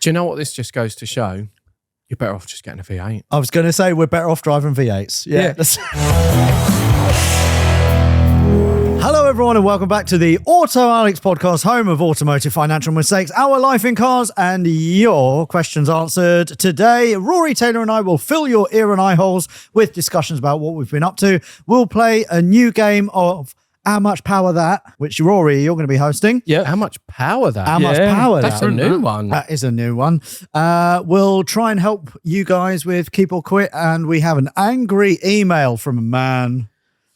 Do you know what this just goes to show? You're better off just getting a V8. I was going to say we're better off driving V8s. Yeah. Hello, everyone, and welcome back to the Auto Alex podcast, home of automotive financial mistakes, our life in cars, and your questions answered. Today, Rory Taylor and I will fill your ear and eye holes with discussions about what we've been up to. We'll play a new game of How Much Power That, which, Rory, you're going to be hosting. Yeah. How much power that? How much power That's that? a new one. That is a new one. We'll try and help you guys with Keep or Quit, and we have an angry email from a man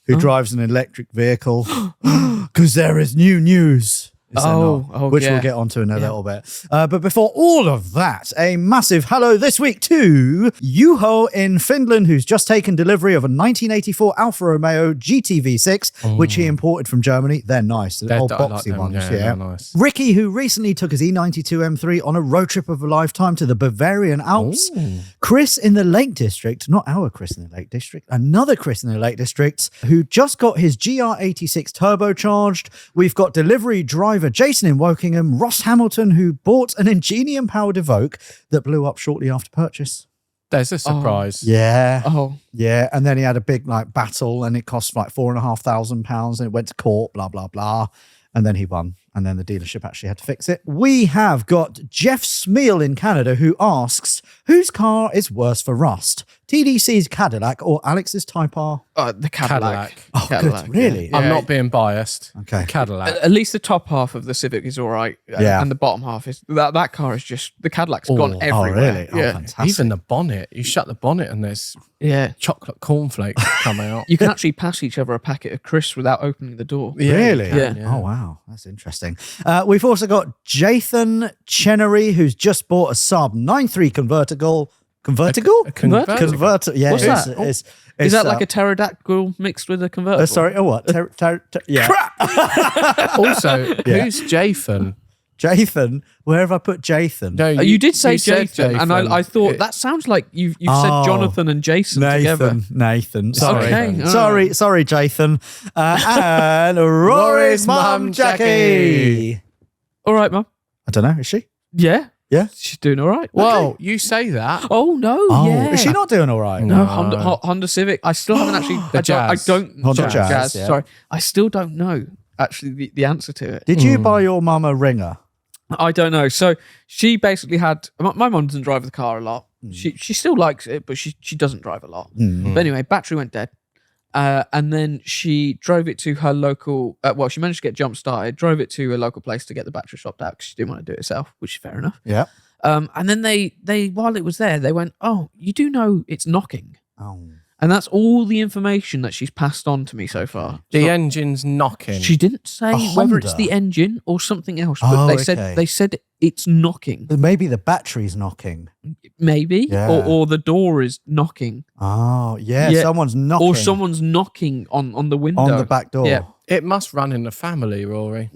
who drives an electric vehicle because there is new news. Which we'll get onto in a little bit. But before all of that, a massive hello this week to Juho in Finland, who's just taken delivery of a 1984 Alfa Romeo GT V6, which he imported from Germany. They're nice. They're old boxy like ones. Yeah, nice. Ricky, who recently took his E92 M3 on a road trip of a lifetime to the Bavarian Alps. Ooh. Chris in the Lake District, not our Chris in the Lake District, another Chris in the Lake District, who just got his GR86 turbocharged. We've got delivery driver Jason in Wokingham, Ross Hamilton, who bought an Ingenium-powered Evoque that blew up shortly after purchase. There's a surprise. Yeah. Yeah. And then he had a big battle, and it cost £4,500, and it went to court, blah, blah, blah. And then he won. And then the dealership actually had to fix it. We have got Jeff Smeal in Canada, who asks, whose car is worse for rust? TDC's Cadillac or Alex's Type R? The Cadillac. Oh, Cadillac, good. Really? I'm not being biased. Okay. Cadillac. At least the top half of the Civic is all right. And the bottom half is... That car is just... The Cadillac's gone everywhere. Oh, really? Oh, yeah. fantastic. Even the bonnet. You shut the bonnet and there's chocolate cornflakes come out. You can actually pass each other a packet of crisps without opening the door. Really? Yeah. Oh, wow. That's interesting. We've also got Jathan Chenery, who's just bought a Saab 9.3 convertible. Convertible? Convertible. Yeah. What's that? Is that like a pterodactyl mixed with a convertible? Sorry, what? Yeah. Also, who's Jathan? Jathan? Where have I put Jathan? No, you did say said Jathan, and I thought that sounds like you've said Jonathan and Jason together. Nathan. Sorry. Okay. Sorry, Jathan. And Rory's mum, Jackie. All right, Mum. I don't know. Is she? Yeah. Yeah? She's doing all right. Well, you say that. Oh, no. Yeah. Is she not doing all right? No, Honda Civic. I still haven't actually... Honda Jazz. Yeah. Sorry. I still don't know, actually, the answer to it. Did you buy your mum a ringer? I don't know. So she basically had... My mum doesn't drive the car a lot. She still likes it, but she doesn't drive a lot. But anyway, battery went dead. And then she drove it to her local... she managed to get jump started, drove it to a local place to get the battery swapped out because she didn't want to do it herself, which is fair enough. Yeah. And then they while it was there, they went, oh, you do know it's knocking. Oh. And that's all the information that she's passed on to me so far. The engine's knocking. She didn't say whether it's the engine or something else, but they said it's knocking. But maybe the battery's knocking. Maybe. Yeah. Or the door is knocking. Oh, yeah. Someone's knocking. Or someone's knocking on the window. On the back door. Yeah. It must run in the family, Rory.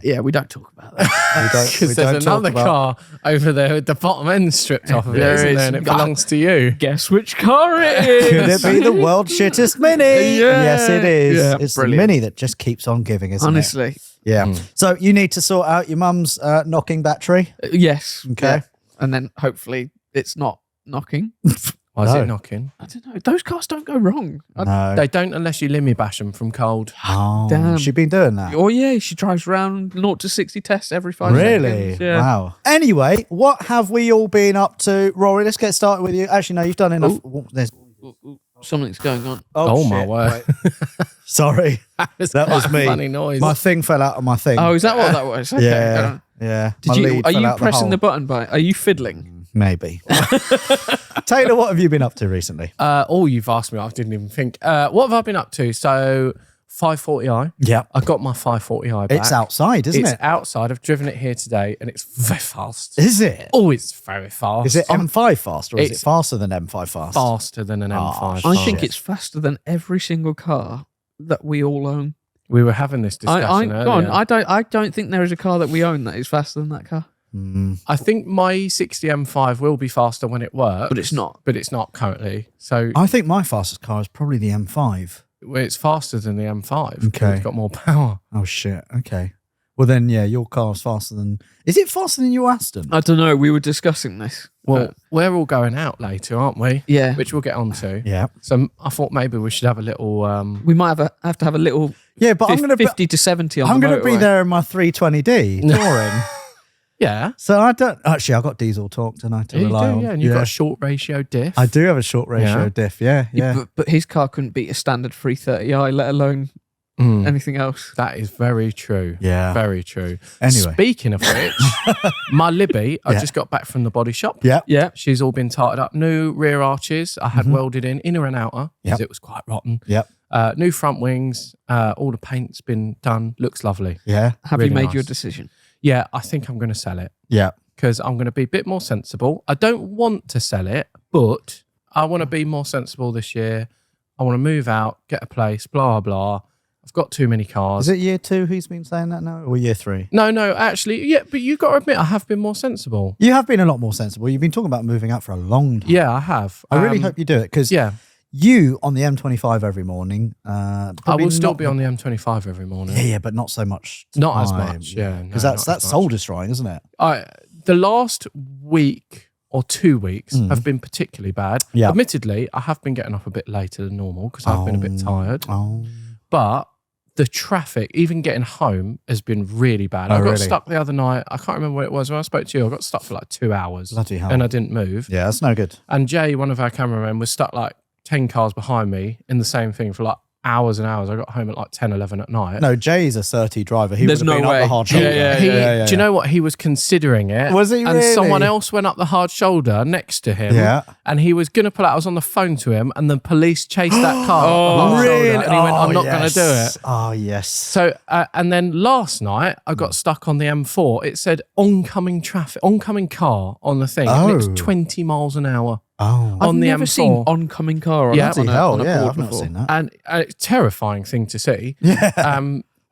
Yeah, we don't talk about that. Because there's another car over there with the bottom end stripped off of it, isn't there? And it belongs to you. Guess which car it is? Could it be the world's shittest Mini? Yeah. Yes, it is. Yeah, it's brilliant. the Mini that just keeps on giving, isn't Honestly. it? Yeah. So you need to sort out your mum's knocking battery. Yes. Okay. Yeah. And then hopefully it's not knocking. Why is it knocking? I don't know. Those cars don't go wrong. No. They don't unless you limmy bash them from cold. Oh, Damn. she's been doing that. Oh, yeah. She drives around 0 to 60 tests every 5 Really? seconds. Yeah. Wow. Anyway, what have we all been up to? Rory, let's get started with you. Actually, no, you've done enough. There's... Something's going on. Oh my shit. word. Sorry. That was me. Funny noise. My thing fell out of my thing. Oh, is that what that was? Okay. Yeah. Yeah. Are you pressing the button are you fiddling? Maybe. Taylor, what have you been up to recently? You've asked me. I didn't even think. What have I been up to? So 540i. Yeah. I got my 540i back. It's outside, isn't it? It's outside. I've driven it here today and it's very fast. Is it? Oh, it's very fast. Is it M5 fast or is it faster than M5 fast? Faster than an M5 fast. I think it's faster than every single car that we all own. We were having this discussion earlier. I don't think there is a car that we own that is faster than that car. I think my E60 M5 will be faster when it works. But it's not. But it's not currently. So I think my fastest car is probably the M5. It's faster than the M5. Okay. It's got more power. Oh, shit. Okay. Well, then, yeah, your car's faster than... Is it faster than your Aston? I don't know. We were discussing this. Well, we're all going out later, aren't we? Yeah. Which we'll get onto. Yeah. So I thought maybe we should have a little... We might have to have a little Yeah, but I'm going to 50 to 70 on I'm the going to be motorway. there in my 320D touring. Yeah. So I don't... Actually, I've got diesel torque tonight to You rely do, on. yeah. And you've got a short ratio diff. I do have a short ratio Yeah. diff, yeah. But his car couldn't beat a standard 330i, let alone anything else. That is very true. Yeah. Very true. Anyway. Speaking of which, my Libby, I just got back from the body shop. Yeah. Yeah. She's all been tarted up. New rear arches. I had welded in, inner and outer, because Yep. it was quite rotten. Yep. New front wings. All the paint's been done. Looks lovely. Yeah. Have Really you made nice. your decision? Yeah, I think I'm going to sell it Yeah. because I'm going to be a bit more sensible. I don't want to sell it, but I want to be more sensible this year. I want to move out, get a place, blah, blah. I've got too many cars. Is it year 2 who's been saying that now? Or year 3? No, actually, yeah, but you got to admit, I have been more sensible. You have been a lot more sensible. You've been talking about moving out for a long time. Yeah, I have. I really hope you do it because Yeah, you on the M25 every morning. I will still be on the M25 every morning. Yeah, but not so much. Not as much, yeah, no, Because not that's as soul much. destroying, isn't it? The last week or 2 weeks have been particularly bad. Yeah. Admittedly, I have been getting up a bit later than normal because I've been a bit tired. Oh. But the traffic, even getting home, has been really bad. I got really? stuck the other night. I can't remember what it was. When I spoke to you, I got stuck for like 2 hours. Bloody hell. And I didn't move. Yeah, that's no good. And Jay, one of our cameramen, was stuck like 10 cars behind me in the same thing for like hours and hours. I got home at like 10, 11 at night. No, Jay's a 30 driver. He There's would have been no up the way. hard Yeah, shoulder. yeah, Do you know what? He was considering it. Was he And really? someone else went up the hard shoulder next to him. Yeah. And he was going to pull out. I was on the phone to him and the police chased that car. Oh, up the hard shoulder, Really? And he went, I'm not yes. going to do it. Oh, yes. So, and then last night I got stuck on the M4. It said oncoming car on the thing. And it was Oh. 20 miles an hour Oh. on I've the never M4. seen oncoming car on, Yeah. on, a, hell, on a yeah, board I've not before. seen that. And it's a terrifying thing to see. Yeah.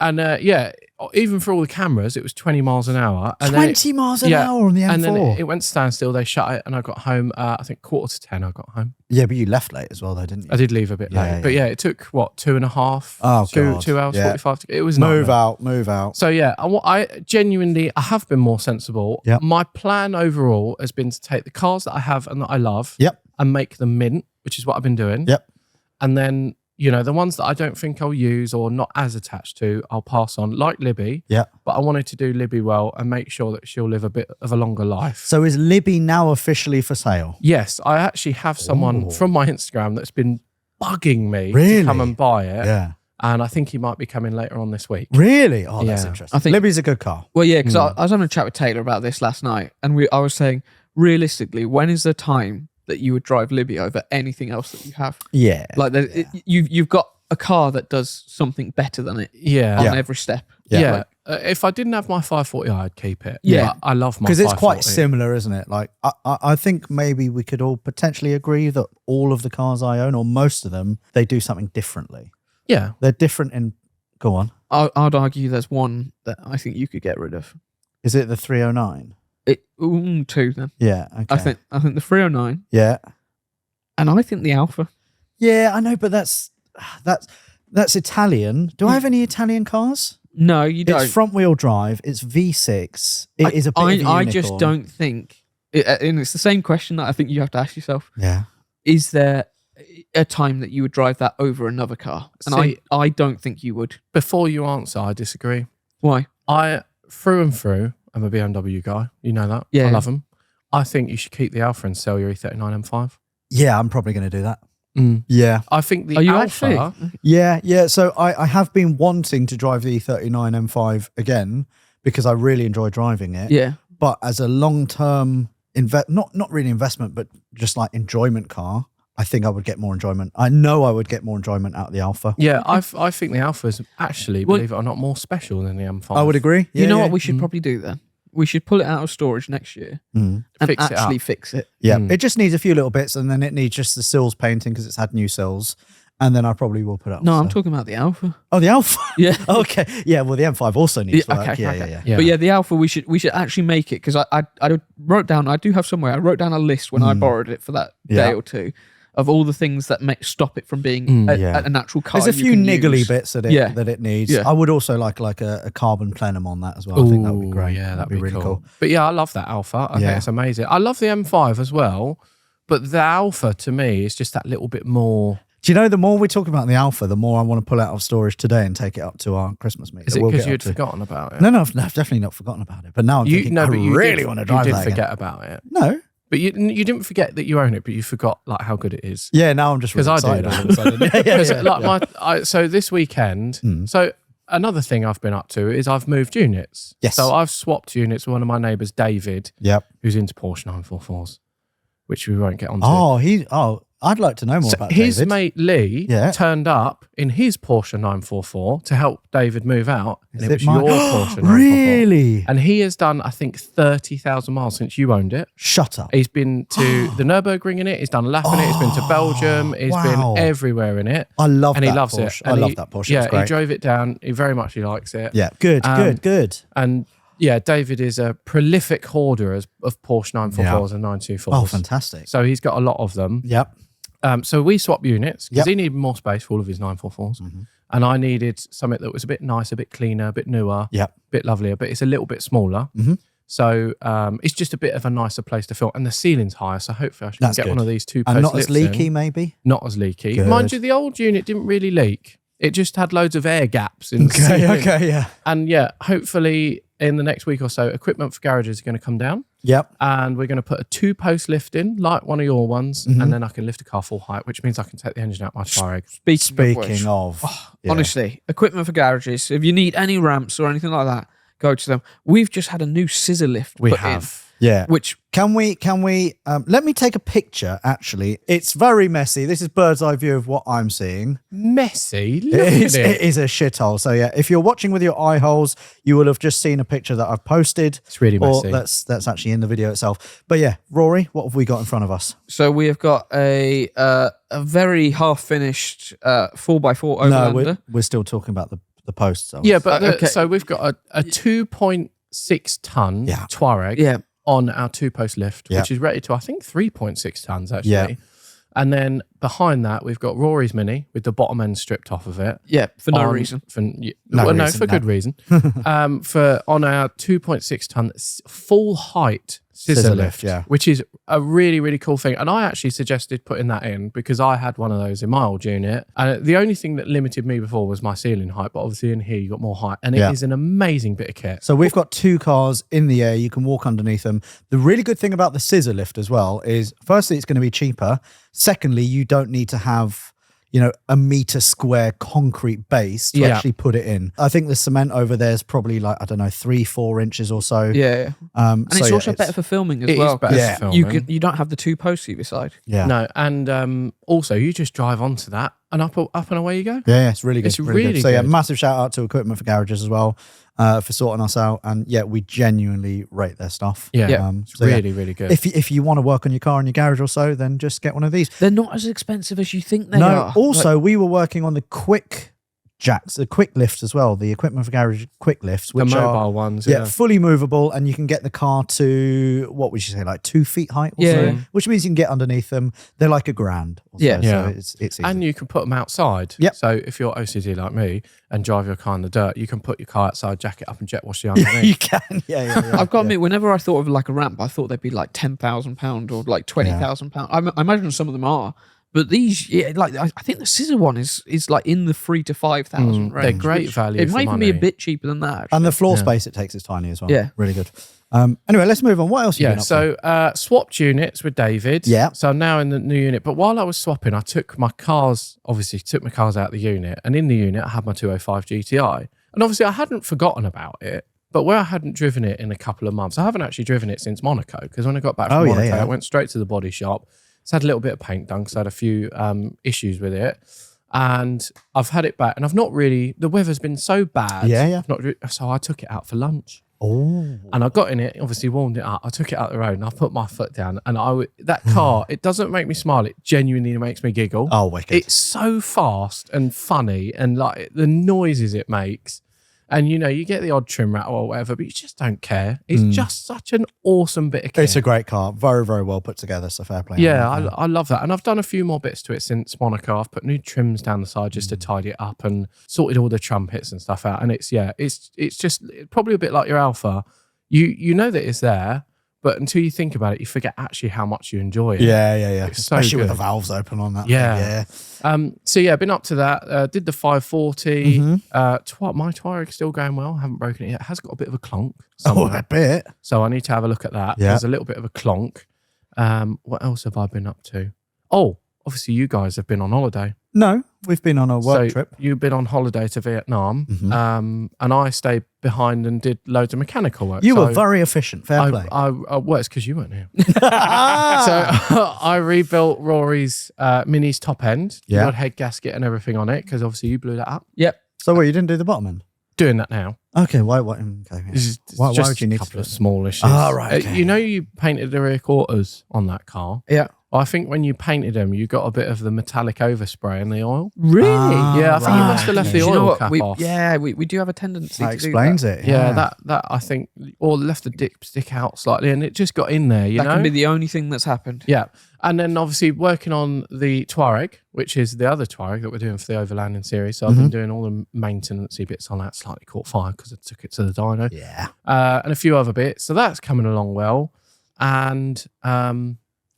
Yeah, even for all the cameras, it was 20 miles an hour. And then 20 miles an hour on the M4. And then it went standstill. They shut it, and I got home. I think 9:45. I got home. Yeah, but you left late as well, though, didn't you? I did leave a bit Yeah, late, yeah. but yeah, it took what 2.5, Oh, two, God. 2 hours Yeah. 45. It was Move nightmare. out. So yeah, I genuinely I have been more sensible. Yep. My plan overall has been to take the cars that I have and that I love, Yep. and make them mint, which is what I've been doing. Yep. And then the ones that I don't think I'll use or not as attached to, I'll pass on, like Libby. Yeah. But I wanted to do Libby well and make sure that she'll live a bit of a longer life. So is Libby now officially for sale? Yes, I actually have someone Ooh. from my Instagram that's been bugging me Really? to come and buy it. Yeah. And I think he might be coming later on this week. Really? Oh, that's Yeah. interesting. I think- Libby's a good car. Well, yeah, because I was having a chat with Taylor about this last night, and I was saying, realistically, when is the time that you would drive Libby over anything else that you have? Yeah. Like, you've got a car that does something better than it Yeah. on Yeah. every step. Yeah. Like, If I didn't have my 540, I'd keep it. Yeah. But I love my Because 540. it's quite similar, isn't it? Like, I think maybe we could all potentially agree that all of the cars I own, or most of them, they do something differently. Yeah. They're different in... Go on. I'd argue there's one that I think you could get rid of. Is it the 309? Two then. Yeah. Okay. I think the 309, Yeah. and I think the Alpha. Yeah, I know, but that's Italian. Do I have any Italian cars? No, you don't. It's front wheel drive. It's V6. It is a bit of a I just unicorn. don't think, and it's the same question that I think you have to ask yourself. Yeah. Is there a time that you would drive that over another car? And See- I don't think you would. Before you answer, I disagree. Why? I, through and through, I'm a BMW guy. You know that. Yeah. I love them. I think you should keep the Alpha and sell your E39 M5. Yeah, I'm probably going to do that. Mm. Yeah. I think the Are you Alpha... actually? Yeah. So I have been wanting to drive the E39 M5 again because I really enjoy driving it. Yeah. But as a long-term, not really investment, but just like enjoyment car, I think I would get more enjoyment. I know I would get more enjoyment out of the Alpha. Yeah, I think the Alpha is actually, Well- believe it or not, more special than the M5. I would agree. You know yeah. what we should probably do then? We should pull it out of storage next year and Fix it actually up. fix it. Yeah, Mm. it just needs a few little bits, and then it needs just the sills painting because it's had new sills, and then I probably will put it up. No, so. I'm talking about the Alpha. Oh, the Alpha. Yeah. Okay. Yeah. Well, the M5 also needs Yeah, work. okay. Yeah. Yeah. But yeah, the Alpha, we should actually make it, because I wrote down, I do have somewhere, I wrote down a list when I borrowed it for that day Yeah. or two, of all the things that stop it from being a natural car. There's a few niggly bits that it needs. Yeah. I would also like a carbon plenum on that as well. I think that would be great. Yeah, that'd be really cool. But yeah, I love that Alpha. I think it's amazing. I love the M5 as well, but the Alpha to me is just that little bit more. Do you know, the more we talk about the Alpha, the more I want to pull out of storage today and take it up to our Christmas meet. Is it because you'd forgotten about it? No, I've definitely not forgotten about it. But now I'm thinking, I really want to drive that. You did forget about it. No. But you didn't forget that you own it, but you forgot like how good it is. Yeah, now I'm just really excited. I do that. So this weekend, so another thing I've been up to is I've moved units. Yes. So I've swapped units with one of my neighbours, David, Yep. who's into Porsche 944s, which we won't get onto. I'd like to know more about his David. mate Lee turned up in his Porsche 944 to help David move out. And it was your Porsche 944. Really? And he has done, I think, 30,000 miles since you owned it. Shut up. He's been to the Nürburgring in it. He's done a lap in it. He's been to Belgium. He's been everywhere in it. I love and that he loves Porsche. it. I love that Porsche. Yeah, it's great. he drove it down. He very much likes it. Yeah, good. And yeah, David is a prolific hoarder of Porsche 944s and 924s. Oh, fantastic. So he's got a lot of them. Yep. So we swapped units because he needed more space for all of his 944s. And I needed something that was a bit nicer, a bit cleaner, a bit newer, a bit lovelier, but it's a little bit smaller. So it's just a bit of a nicer place to film. And the ceiling's higher, so hopefully I should get one of these two-post And not lifts as leaky, in. maybe? Not as leaky. Good. Mind you, the old unit didn't really leak. It just had loads of air gaps in the ceiling. Okay, yeah. And hopefully in the next week or so, equipment for garages are going to come down. Yep. And we're going to put a 2-post lift in, like one of your ones, and then I can lift a car full height, which means I can take the engine out my Touareg. Speaking of honestly, equipment for garages. If you need any ramps or anything like that, go to them. We've just had a new scissor lift. We put have. Yeah. Which can we let me take a picture, actually. It's very messy. This is bird's eye view of what I'm seeing. Messy? Look at It is a shithole. So yeah, if you're watching with your eye holes, you will have just seen a picture that I've posted. It's really or messy. that's actually in the video itself. But yeah, Rory, what have we got in front of us? So we have got a very half-finished 4x4 overlander. No, we're still talking about the posts. Yeah, but so we've got a 2.6 ton Touareg on our 2-post lift, which is rated to, I think, 3.6 tons actually. Yeah. And then behind that, we've got Rory's Mini with the bottom end stripped off of it. Yeah, for no reason. For good reason. On our 2.6 ton full height scissor lift, which is a really, really cool thing. And I actually suggested putting that in because I had one of those in my old unit. And the only thing that limited me before was my ceiling height. But obviously in here, you got more height. And it is an amazing bit of kit. So we've got 2 cars in the air. You can walk underneath them. The really good thing about the scissor lift as well is, firstly, it's going to be cheaper. Secondly, you don't need to have a meter square concrete base to actually put it in. I think the cement over there is probably like, I don't know, 3-4 inches or so. Yeah. And it's also better for filming as well. It is better for filming. You don't have the 2 posts either side. Yeah. No, and also you just drive onto that and up and away you go. Yeah, it's really good. It's really good. So yeah, massive shout out to Equipment for Garages as well for sorting us out. And yeah, we genuinely rate their stuff. Yeah, it's really, really good. If you want to work on your car in your garage or so, then just get one of these. They're not as expensive as you think they are. Also, we were working on the quick jacks, the quick lifts as well, the Equipment for Garage quick lifts, which the mobile are ones, fully movable, and you can get the car to, what would you say, like 2 feet height or so, which means you can get underneath them. They're like $1,000 or so, so it's easy. And you can put them outside. Yep. So if you're OCD like me and drive your car in the dirt, you can put your car outside, jack it up and jet wash the underneath. You can, I've got to admit, whenever I thought of like a ramp, I thought they'd be like £10,000 or like £20,000. I imagine some of them are. But these, I think the scissor one is like in the 3,000 to 5,000 range. They're great value. It for might even money. be a bit cheaper than that. Actually. And the floor space it takes is tiny as well. Yeah. Really good. Anyway, let's move on. What else have you been up to? So swapped units with David. Yeah. So I'm now in the new unit. But while I was swapping, I took my cars out of the unit. And in the unit, I had my 205 GTI. And obviously, I hadn't forgotten about it. But where I hadn't driven it in a couple of months, I haven't actually driven it since Monaco. Because when I got back from Monaco, I went straight to the body shop. It's had a little bit of paint done because I had a few issues with it. And I've had it back. And I've not really, the weather's been so bad. So I took it out for lunch. Oh. And I got in it, obviously warmed it up. I took it out the road and I put my foot down. And that car, it doesn't make me smile. It genuinely makes me giggle. Oh, wicked. It's so fast and funny. And like the noises it makes. And, you get the odd trim rattle or whatever, but you just don't care. It's just such an awesome bit of kit. It's a great car. Very, very well put together. So fair play. Yeah, I love that. And I've done a few more bits to it since Monaco. I've put new trims down the side just to tidy it up and sorted all the trumpets and stuff out. And it's just probably a bit like your Alpha. You know that it's there, but until you think about it, you forget actually how much you enjoy it. Yeah. It's Especially so with good. the valves open on that. Yeah. So yeah, been up to that. Did the 540. My Touareg's still going well. Haven't broken it yet. It has got a bit of a clonk somewhere. a bit. So I need to have a look at that. Yeah. There's a little bit of a clonk. What else have I been up to? Oh, obviously you guys have been on holiday. No, we've been on a work trip. You've been on holiday to Vietnam, and I stayed behind and did loads of mechanical work. You were very efficient. Fair play. Well, it's because you weren't here. So I rebuilt Rory's Mini's top end. Yeah. Got head gasket and everything on it because obviously you blew that up. Yep. So what, you didn't do the bottom end? Doing that now. Okay, why? Okay, yeah. It's Why just would you need a couple to of small issues? Oh, right, okay. You painted the rear quarters on that car. Yeah. I think when you painted them, you got a bit of the metallic overspray in the oil. Really? Yeah, I think you must have left the Do you know oil what? cap we, off. Yeah, we do have a tendency That to explains do that. it. Yeah, that I think, or left the dip stick out slightly, and it just got in there. You That know, can be the only thing that's happened. yeah. And then obviously working on the Touareg, which is the other Touareg that we're doing for the overlanding series. So I've been doing all the maintenance-y bits on that. Slightly caught fire because I took it to the dyno. Yeah. And a few other bits. So that's coming along well. And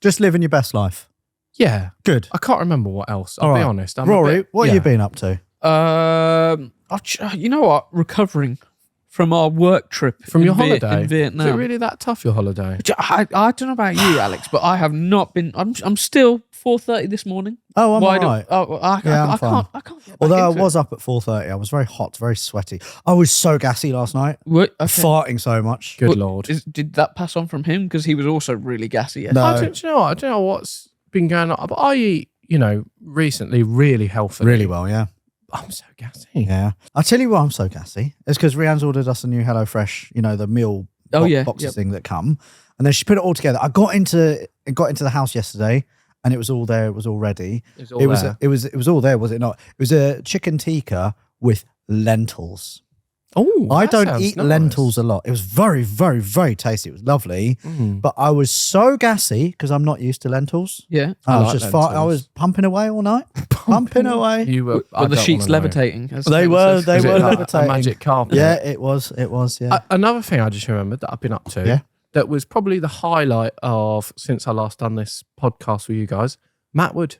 Just living your best life. yeah, Good. I can't remember what else. I'll All be right. honest. Rory, what have you been up to? You know what? Recovering from our work trip From in your holiday in Vietnam. Is it really that tough, your holiday? I don't know about you, Alex, but I have not been. I'm still 4:30 this morning. Oh, I'm all Wide right. I I'm fine. I can't get back Although I into was up at 4:30, I was very hot, very sweaty. I was so gassy last night. What? Okay. Farting so much. Good What- Lord. Did that pass on from him? Because he was also really gassy. No. I don't know what's been going on, but I eat, recently really healthily. Really well, yeah. I'm so gassy. Yeah. I'll tell you why I'm so gassy. It's because Rianne's ordered us a new HelloFresh, the meal boxes Yep. thing that come. And then she put it all together. I got into the house yesterday and it was all there. It was all ready. It was all there, was it not? It was a chicken tikka with lentils. Oh, I that don't sounds eat nice. lentils a lot. It was very, very, very tasty. It was lovely. But I was so gassy because I'm not used to lentils. Yeah. I was like just I lentils. was pumping away all night. pumping away. You were. Were the sheets levitating? as They Taylor were, says? they Was it were like levitating. a magic carpet? Yeah, it was. Yeah. Another thing I just remembered that I've been up to. Yeah. That was probably the highlight of since I last done this podcast with you guys. Matt Wood.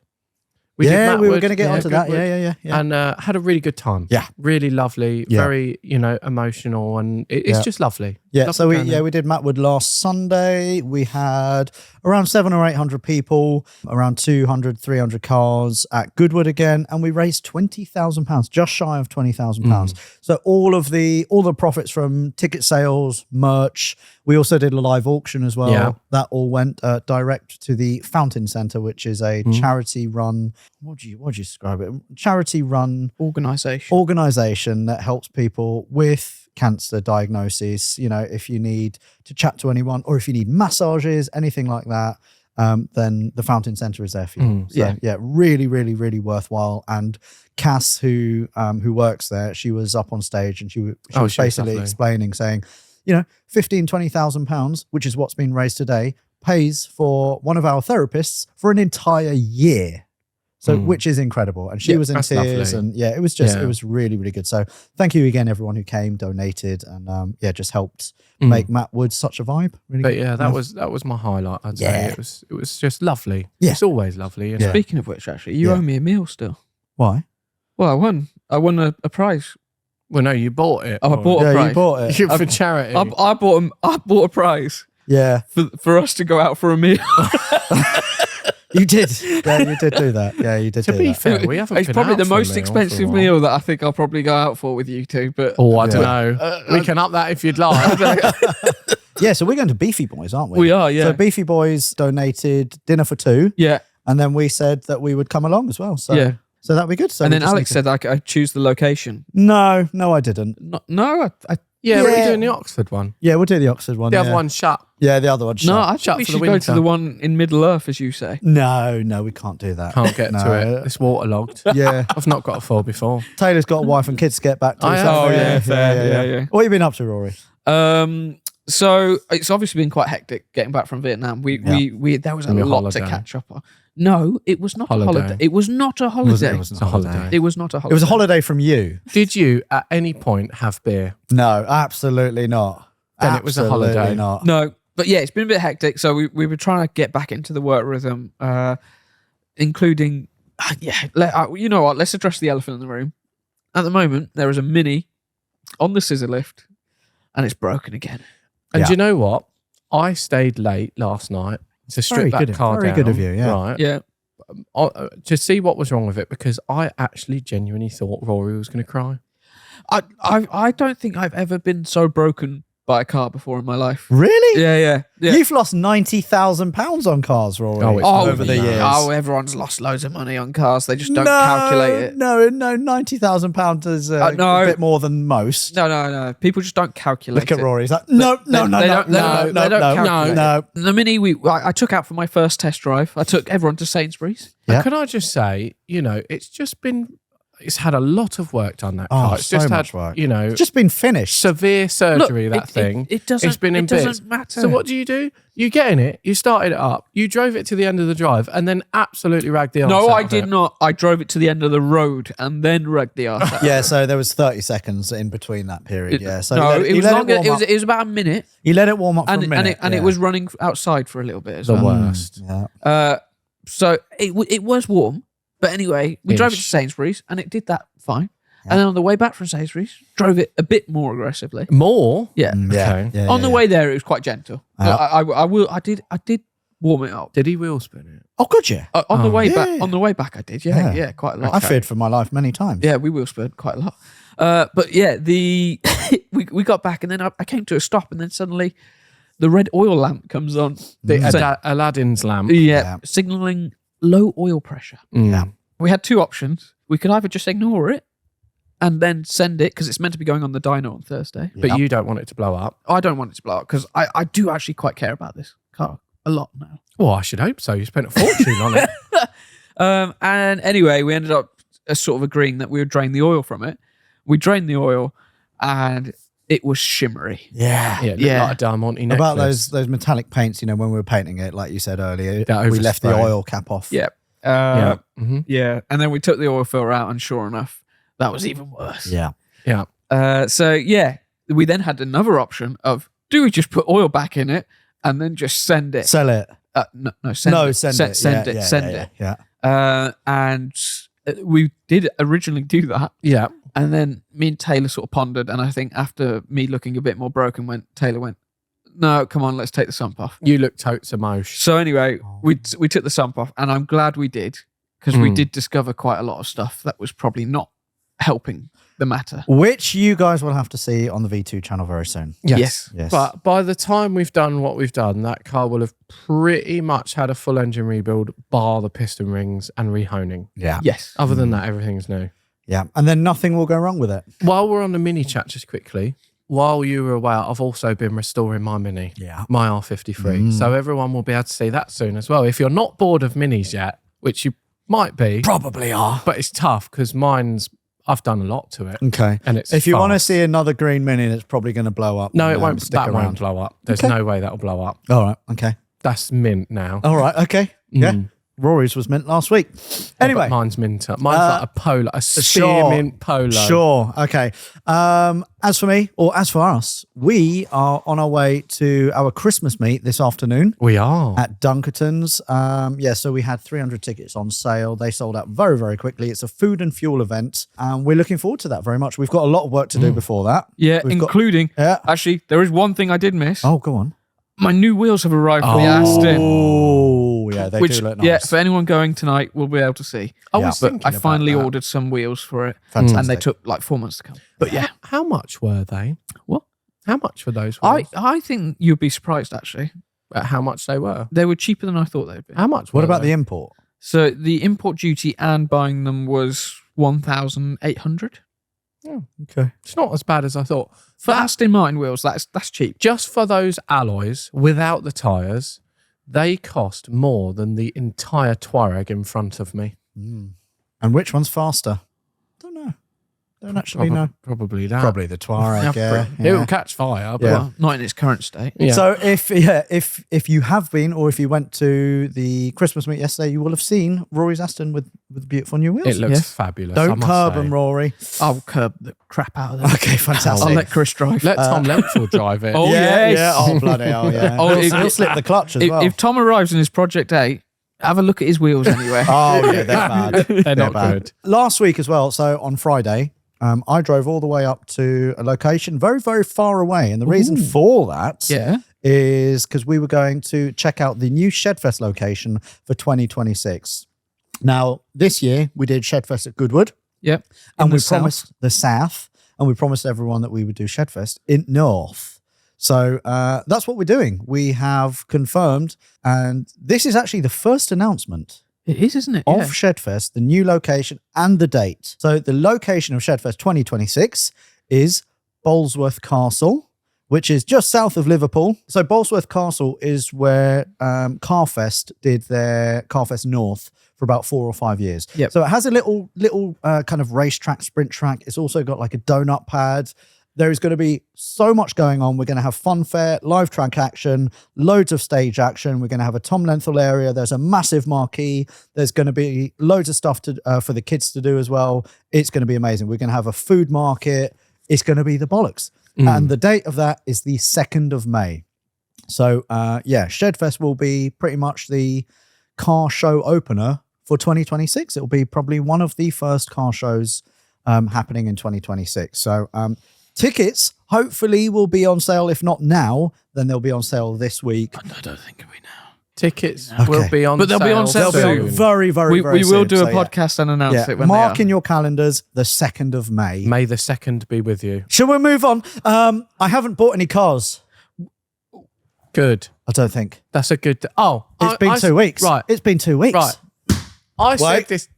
We did Matt we were Wood, going to get onto that. Goodwood. Yeah. And had a really good time. Yeah. Really lovely. Yeah. Very, emotional, and it's Yeah. just lovely. Yeah, Lovely so going there. we did Mattwood last Sunday. We had around 700 or 800 people, around 200, 300 cars at Goodwood again, and we raised £20,000, just shy of £20,000. So all the profits from ticket sales, merch. We also did a live auction as well. Yeah. That all went direct to the Fountain Centre, which is a charity-run. What do you describe it? Charity-run organization that helps people with cancer diagnoses. If you need to chat to anyone or if you need massages, anything like that, then the Fountain Centre is there for you. So yeah, really, really, really worthwhile. And Cass, who works there, she was up on stage and she was basically lovely. explaining, saying, £15,000-20,000, which is what's been raised today, pays for one of our therapists for an entire year. So, which is incredible. And she was in that's tears, lovely. and it was it was really, really good. So thank you again, everyone who came, donated, and just helped make Matt Wood such a vibe. Really But good. yeah, that was my highlight. I'd say it was just lovely. Yeah. It's always lovely. Yeah. Speaking of which, actually, you Yeah. owe me a meal still. Why? Well, I won a prize. Well, no, you bought it. Oh, I bought a Yeah, prize. you bought it. for charity. I bought a prize Yeah, for us to go out for a meal. you did. Yeah, you did do that. Yeah, you did to do be that. fair, we haven't. It's been probably out the for a most meal for a expensive while. meal that I think I'll probably go out for with you two. But Oh, I don't Yeah. know. We can up that if you'd like. Yeah, so we're going to Beefy Boys, aren't we? We are, yeah. So Beefy Boys donated dinner for 2, yeah, and then we said that we would come along as well. So, yeah. so that'd be good. So And we then just Alex need to- said I choose the location. No, I didn't. No, Yeah, but Yeah. you're doing the Oxford one. Yeah, we'll do the Oxford one. The yeah. other one's shut. Yeah, the other one. No, shut. I Shut think we for should the go to winter. the one in Middle Earth, as you say. No, we can't do that. Can't get No. to it. It's waterlogged. Yeah, I've not got a fall before. Taylor's got a wife and kids to get back to. I so- have. Oh, yeah, fair. Yeah. What have you been up to, Rory? So it's obviously been quite hectic getting back from Vietnam. We there was a On your lot to holiday. catch up on. No, it was not a Holiday. holiday. It was not a holiday. It wasn't It's a holiday. It was not a holiday. It was a holiday from you. Did you at any point have beer? No, absolutely not. Then it was a Absolutely holiday. Not. No, but yeah, it's been a bit hectic. So we were trying to get back into the work rhythm, including, you know what? Let's address the elephant in the room. At the moment, there is a Mini on the scissor lift, and it's broken again. And Yeah. do you know what? I stayed late last night to strip that car very down. good of you, yeah. Right. Yeah. To see what was wrong with it, because I actually genuinely thought Rory was going to cry. I don't think I've ever been so broken by a car before in my life. Really? Yeah. You've lost £90,000 on cars, Rory. Oh, it's over the mad. years. Oh, everyone's lost loads of money on cars. They just don't calculate it. No, £90,000 is no. a bit more than most. No. People just don't calculate Look at it. Rory. He's like, no. They don't calculate no. The Mini I took out for my first test drive. I took everyone to Sainsbury's. Yeah. And can I just say, it's had a lot of work done, that car. It's so just much had, work. you know, It's just been finished. severe surgery, Look, that thing. It doesn't. It's been in it bits. doesn't matter. So what do? You get in it, you started it up, you drove it to the end of the drive, and then absolutely ragged the arse No, out I of did it. not. I drove it to the end of the road and then wrecked the arse. Yeah, so there was 30 seconds in between that period. Yeah, so no, you it was let longer. warm It was. up. It was about a minute, You let it warm up for a minute. and it was running outside for a little bit as The well. worst. Yeah. So it was warm, but anyway, we drove it to Ish. Sainsbury's and it did that fine. And then on the way back from Sainsbury's, drove it a bit more aggressively. More? Yeah. Okay. Yeah, On the way there, it was quite gentle. Yeah. I did warm it up. Did he wheel spin it? Oh, could you? On the way yeah. back, I did. Yeah, quite a lot. I feared for my life many times. Yeah, we wheel spurred quite a lot. But yeah, we got back and then I came to a stop and then suddenly the red oil lamp comes on. Aladdin's lamp. Yeah, signaling low oil pressure. Yeah. We had two options. We could either just ignore it and then send it because it's meant to be going on the dyno on Thursday. But you don't want it to blow up. I don't want it to blow up because I do actually quite care about this car a lot now. Well, I should hope so. You spent a fortune on it. And anyway, we ended up sort of agreeing that we would drain the oil from it. We drained the oil and it was shimmery. Yeah. Yeah, it looked Yeah. like a Diamante necklace. About those metallic paints, when we were painting it, like you said earlier, That we left the overspray. oil cap off. Yeah. Yeah. Mm-hmm. Yeah. And then we took the oil filter out and sure enough, that was even worse. Yeah. Yeah. So yeah, we then had another option of do we just put oil back in it and then just send it? Sell it. Send it. Send it. Send Yeah, it. yeah, Send yeah, it. Yeah. And we did originally do that. Yeah. And then me and Taylor sort of pondered. And I think after me looking a bit more broken, Taylor went, no, come on, let's take the sump off. You look totes emotion. So anyway, we took the sump off and I'm glad we did because we did discover quite a lot of stuff that was probably not helping the matter. Which you guys will have to see on the V2 channel very soon. Yes. Yes. But by the time we've done what we've done, that car will have pretty much had a full engine rebuild, bar the piston rings and rehoning. yeah. Yes. Other than that, everything's new. Yeah. And then nothing will go wrong with it. While we're on the Mini chat, just quickly, while you were away, I've also been restoring my Mini, Yeah. my R53. So everyone will be able to see that soon as well. If you're not bored of Minis yet, which you might be, Probably are. but it's tough because I've done a lot to it. Okay. And it's if you want to fast. see another green Mini, it's probably going to blow up. No, it won't. Stick That around. won't blow up. There's Okay. no way that'll blow up. All right. Okay. That's mint now. All right. Okay. Yeah. Mm. Rory's was mint last week. Yeah, Anyway. but mine's mint. Mine's like a polo, a spearmint polo. Sure. Okay. As for me, or as for us, we are on our way to our Christmas meet this afternoon We are. at Dunkerton's. So we had 300 tickets on sale. They sold out very, very quickly. It's a food and fuel event, and we're looking forward to that very much. We've got a lot of work to do before that. Yeah, We've got- including Yeah. actually, there is one thing I did miss. Oh, go on. My new wheels have arrived for the Aston. Oh, yeah, they Which, do look nice. yeah, for anyone going tonight, we'll be able to see. I Yeah. was But thinking I about finally that. ordered some wheels for it, Fantastic. and they took like 4 months to come. But yeah, How much were they? What? How much were those? I wheels? think you'd be surprised actually. At how much they were? They were cheaper than I thought they'd be. How much? What were about they? the import? So the import duty and buying them was 1,800. Okay. It's not as bad as I thought. For Aston Martin wheels, that's cheap. Just for those alloys without the tyres, they cost more than the entire Touareg in front of me. And which one's faster? Don't know. Don't actually know. Probably that. Probably the Touareg. It will catch fire. But Yeah. Well, not in its current state. Yeah. So if you have been, or if you went to the Christmas meet yesterday, you will have seen Rory's Aston with beautiful new wheels. It looks Yes. fabulous. I Don't must curb say. them, Rory. I'll curb the crap out of them. Okay, fantastic. I'll let Chris drive. Let Tom Lempful drive it. Oh, yeah, yes. yeah. Oh, bloody hell, yeah. Oh, he'll slip the clutch as well. If Tom arrives in his Project 8, have a look at his wheels anyway. Oh, yeah, they're bad. They're not bad. good. Last week as well, so on Friday, I drove all the way up to a location very, very far away. And the reason for that Yeah. is because we were going to check out the new ShedFest location for 2026. Now, this year, we did ShedFest at Goodwood. Yep. And In we the south. promised the South, and we promised everyone that we would do ShedFest in North. So that's what we're doing. We have confirmed, and this is actually the first announcement It is, isn't it? of Yeah. ShedFest, the new location and the date. So the location of ShedFest 2026 is Bolesworth Castle, which is just south of Liverpool. So Bolesworth Castle is where Carfest did their Carfest North for about 4 or 5 years. Yep. So it has a little kind of racetrack, sprint track. It's also got like a donut pad. There is going to be so much going on. We're going to have fun fair, live track action, loads of stage action. We're going to have a Tom Lenthal area. There's a massive marquee. There's going to be loads of stuff for the kids to do as well. It's going to be amazing. We're going to have a food market. It's going to be the bollocks. And the date of that is the 2nd of May. So, ShedFest will be pretty much the car show opener for 2026. It will be probably one of the first car shows happening in 2026. So, tickets hopefully will be on sale. If not now, then they'll be on sale this week. I don't think it'll be now. Tickets will be on But they'll be on sale They'll be soon. on very, very, very We will soon. do So, a podcast and announce Yeah. it when Mark they in are. your calendars the 2nd of May. May the 2nd be with you. Shall we move on? I haven't bought any cars. Good. I don't think. That's a good... It's been 2 weeks. Right. It's been 2 weeks. Right. I said Wait. this...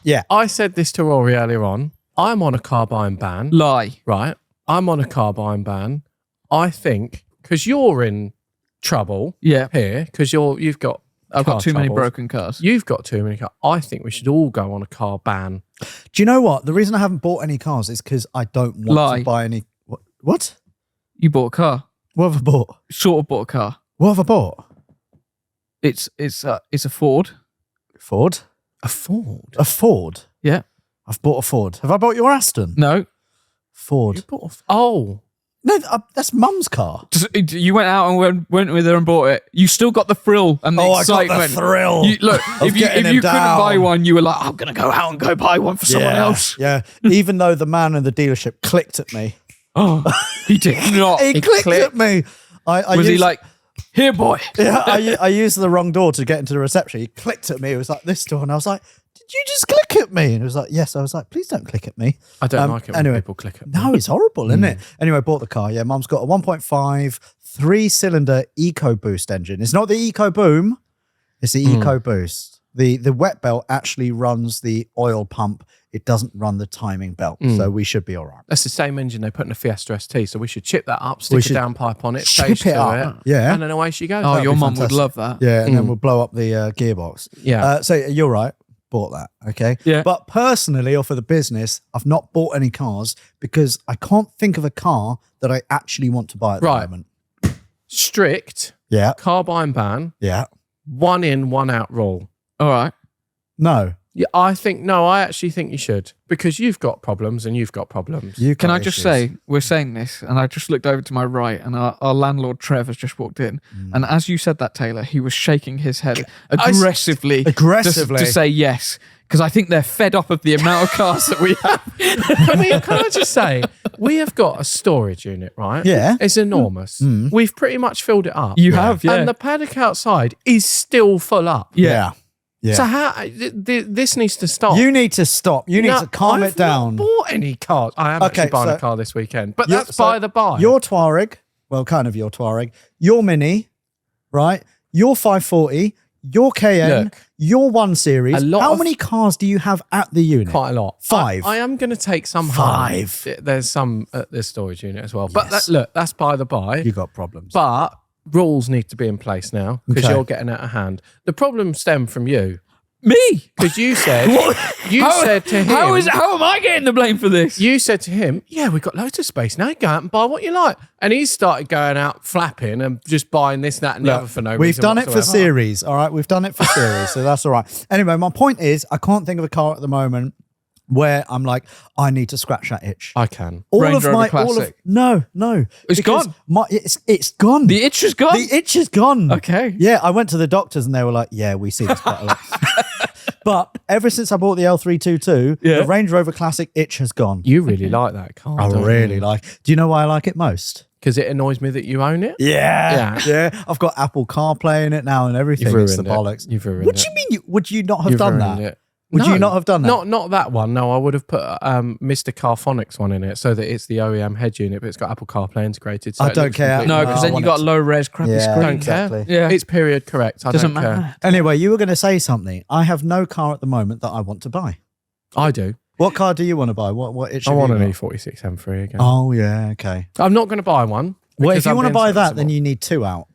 Yeah. I said this to Rory earlier on. I'm on a car buying ban. Lie. Right. I'm on a car buying ban. I think, because you're in trouble Yeah. here, because you've got... I've got car too many troubles. broken cars. You've got too many cars. I think we should all go on a car ban. Do you know what? The reason I haven't bought any cars is because I don't want Lie. to buy any. What? You bought a car. What have I bought? Sort of bought a car. What have I bought? It's a Ford. Ford? A Ford? A Ford? Yeah. I've bought a Ford. Have I bought your Aston? No. Ford. You bought oh. No, that's Mum's car. You went out and went with her and bought it. You still got the thrill and the I got excitement. the thrill. Look, of if you getting him couldn't down. buy one, you were like, I'm gonna go out and go buy one for someone else. Yeah. Even though the man in the dealership clicked at me. Oh, he did not. He clicked clicked. at me. I Was he used- like, here, boy? Yeah, I used the wrong door to get into the reception. He clicked at me. It was like this door. And I was like, did you just click at me? And it was like, yes. I was like, please don't click at me. I don't like it when anyway. people click at me. No, it's horrible, isn't it? Anyway, bought the car. Yeah, Mum's got a 1.5 3-cylinder EcoBoost engine. It's not the EcoBoom. It's the EcoBoost. The wet belt actually runs the oil pump. It doesn't run the timing belt. So we should be all right. That's the same engine they put in a Fiesta ST, so we should chip that up, stick We a should downpipe on it, chip stage it to up. it, Yeah. and then away she goes. Oh, That'd your be mum would fantastic. love that. Yeah, and then we'll blow up the gearbox. Yeah. So you're right. Bought that. Okay. Yeah. But personally, or for the business, I've not bought any cars because I can't think of a car that I actually want to buy at the Right. moment. Strict Yeah. car buying ban, Yeah. 1 in, 1 out rule. All right. No. Yeah, I actually think you should, because you've got problems and you've got problems. You Can got I just issues. say, we're saying this, and I just looked over to my right, and our landlord Trev has just walked in. And as you said that, Taylor, he was shaking his head aggressively, Aggressively. to say yes, because I think they're fed up of the amount of cars that we have. Can I just say, we have got a storage unit, right? Yeah. It's enormous. We've pretty much filled it up. You have, yeah. And the paddock outside is still full up. Yeah. Yeah. So this needs to stop. You need to stop. You need No, to calm I've it down. not bought any cars. I am Okay, actually buying so- a car this weekend, but Your- that's by the by. Your Touareg, well, kind of your Touareg, your Mini, right? Your 540, your Cayenne, Look, your 1 Series. a lot How of- many cars do you have at the unit? Quite a lot. 5. I am going to take some 5. home. There's some at the storage unit as well. But Yes. look, that's by the by. You got problems. But rules need to be in place now because Okay. you're getting out of hand. The problem stemmed from you Me? because you said said to him. How am I getting the blame for this? You said to him, "Yeah, we've got loads of space now. Go out and buy what you like." And he started going out flapping and just buying this, that, and the other for no reason. We've done it for whatsoever. series, all right? We've done it for series, so that's all right. Anyway, my point is, I can't think of a car at the moment where I'm like, I need to scratch that itch. I can. Range Rover Classic. No. It's because gone. It's gone. The itch is gone. The itch is gone. Okay. Yeah, I went to the doctors and they were like, yeah, we see this quite a lot. But ever since I bought the L322, Yeah. the Range Rover Classic itch has gone. You really like that car. I really like. Do you know why I like it most? Because it annoys me that you own it. Yeah. I've got Apple CarPlay in it now and everything. You've It's ruined the it. bollocks. You've ruined What it. do you mean? Would you not have You've done ruined that? it. Would you not have done that? Not that one. No, I would have put Mr. Carphonics one in it so that it's the OEM head unit, but it's got Apple CarPlay integrated. So I it don't looks care. completely- No, I because then you want got it- low res, crappy Yeah. screen. Don't Exactly. care. Yeah. It's period correct. I Doesn't don't care. matter. Anyway, you were going to say something. I have no car at the moment that I want to buy. I do. What car do you want to buy? What itch I have want you an got? E46 M3 again. Oh, yeah, okay. I'm not going to buy one. Well, if because you I'm want to being buy that, then sensible. you need 2 out.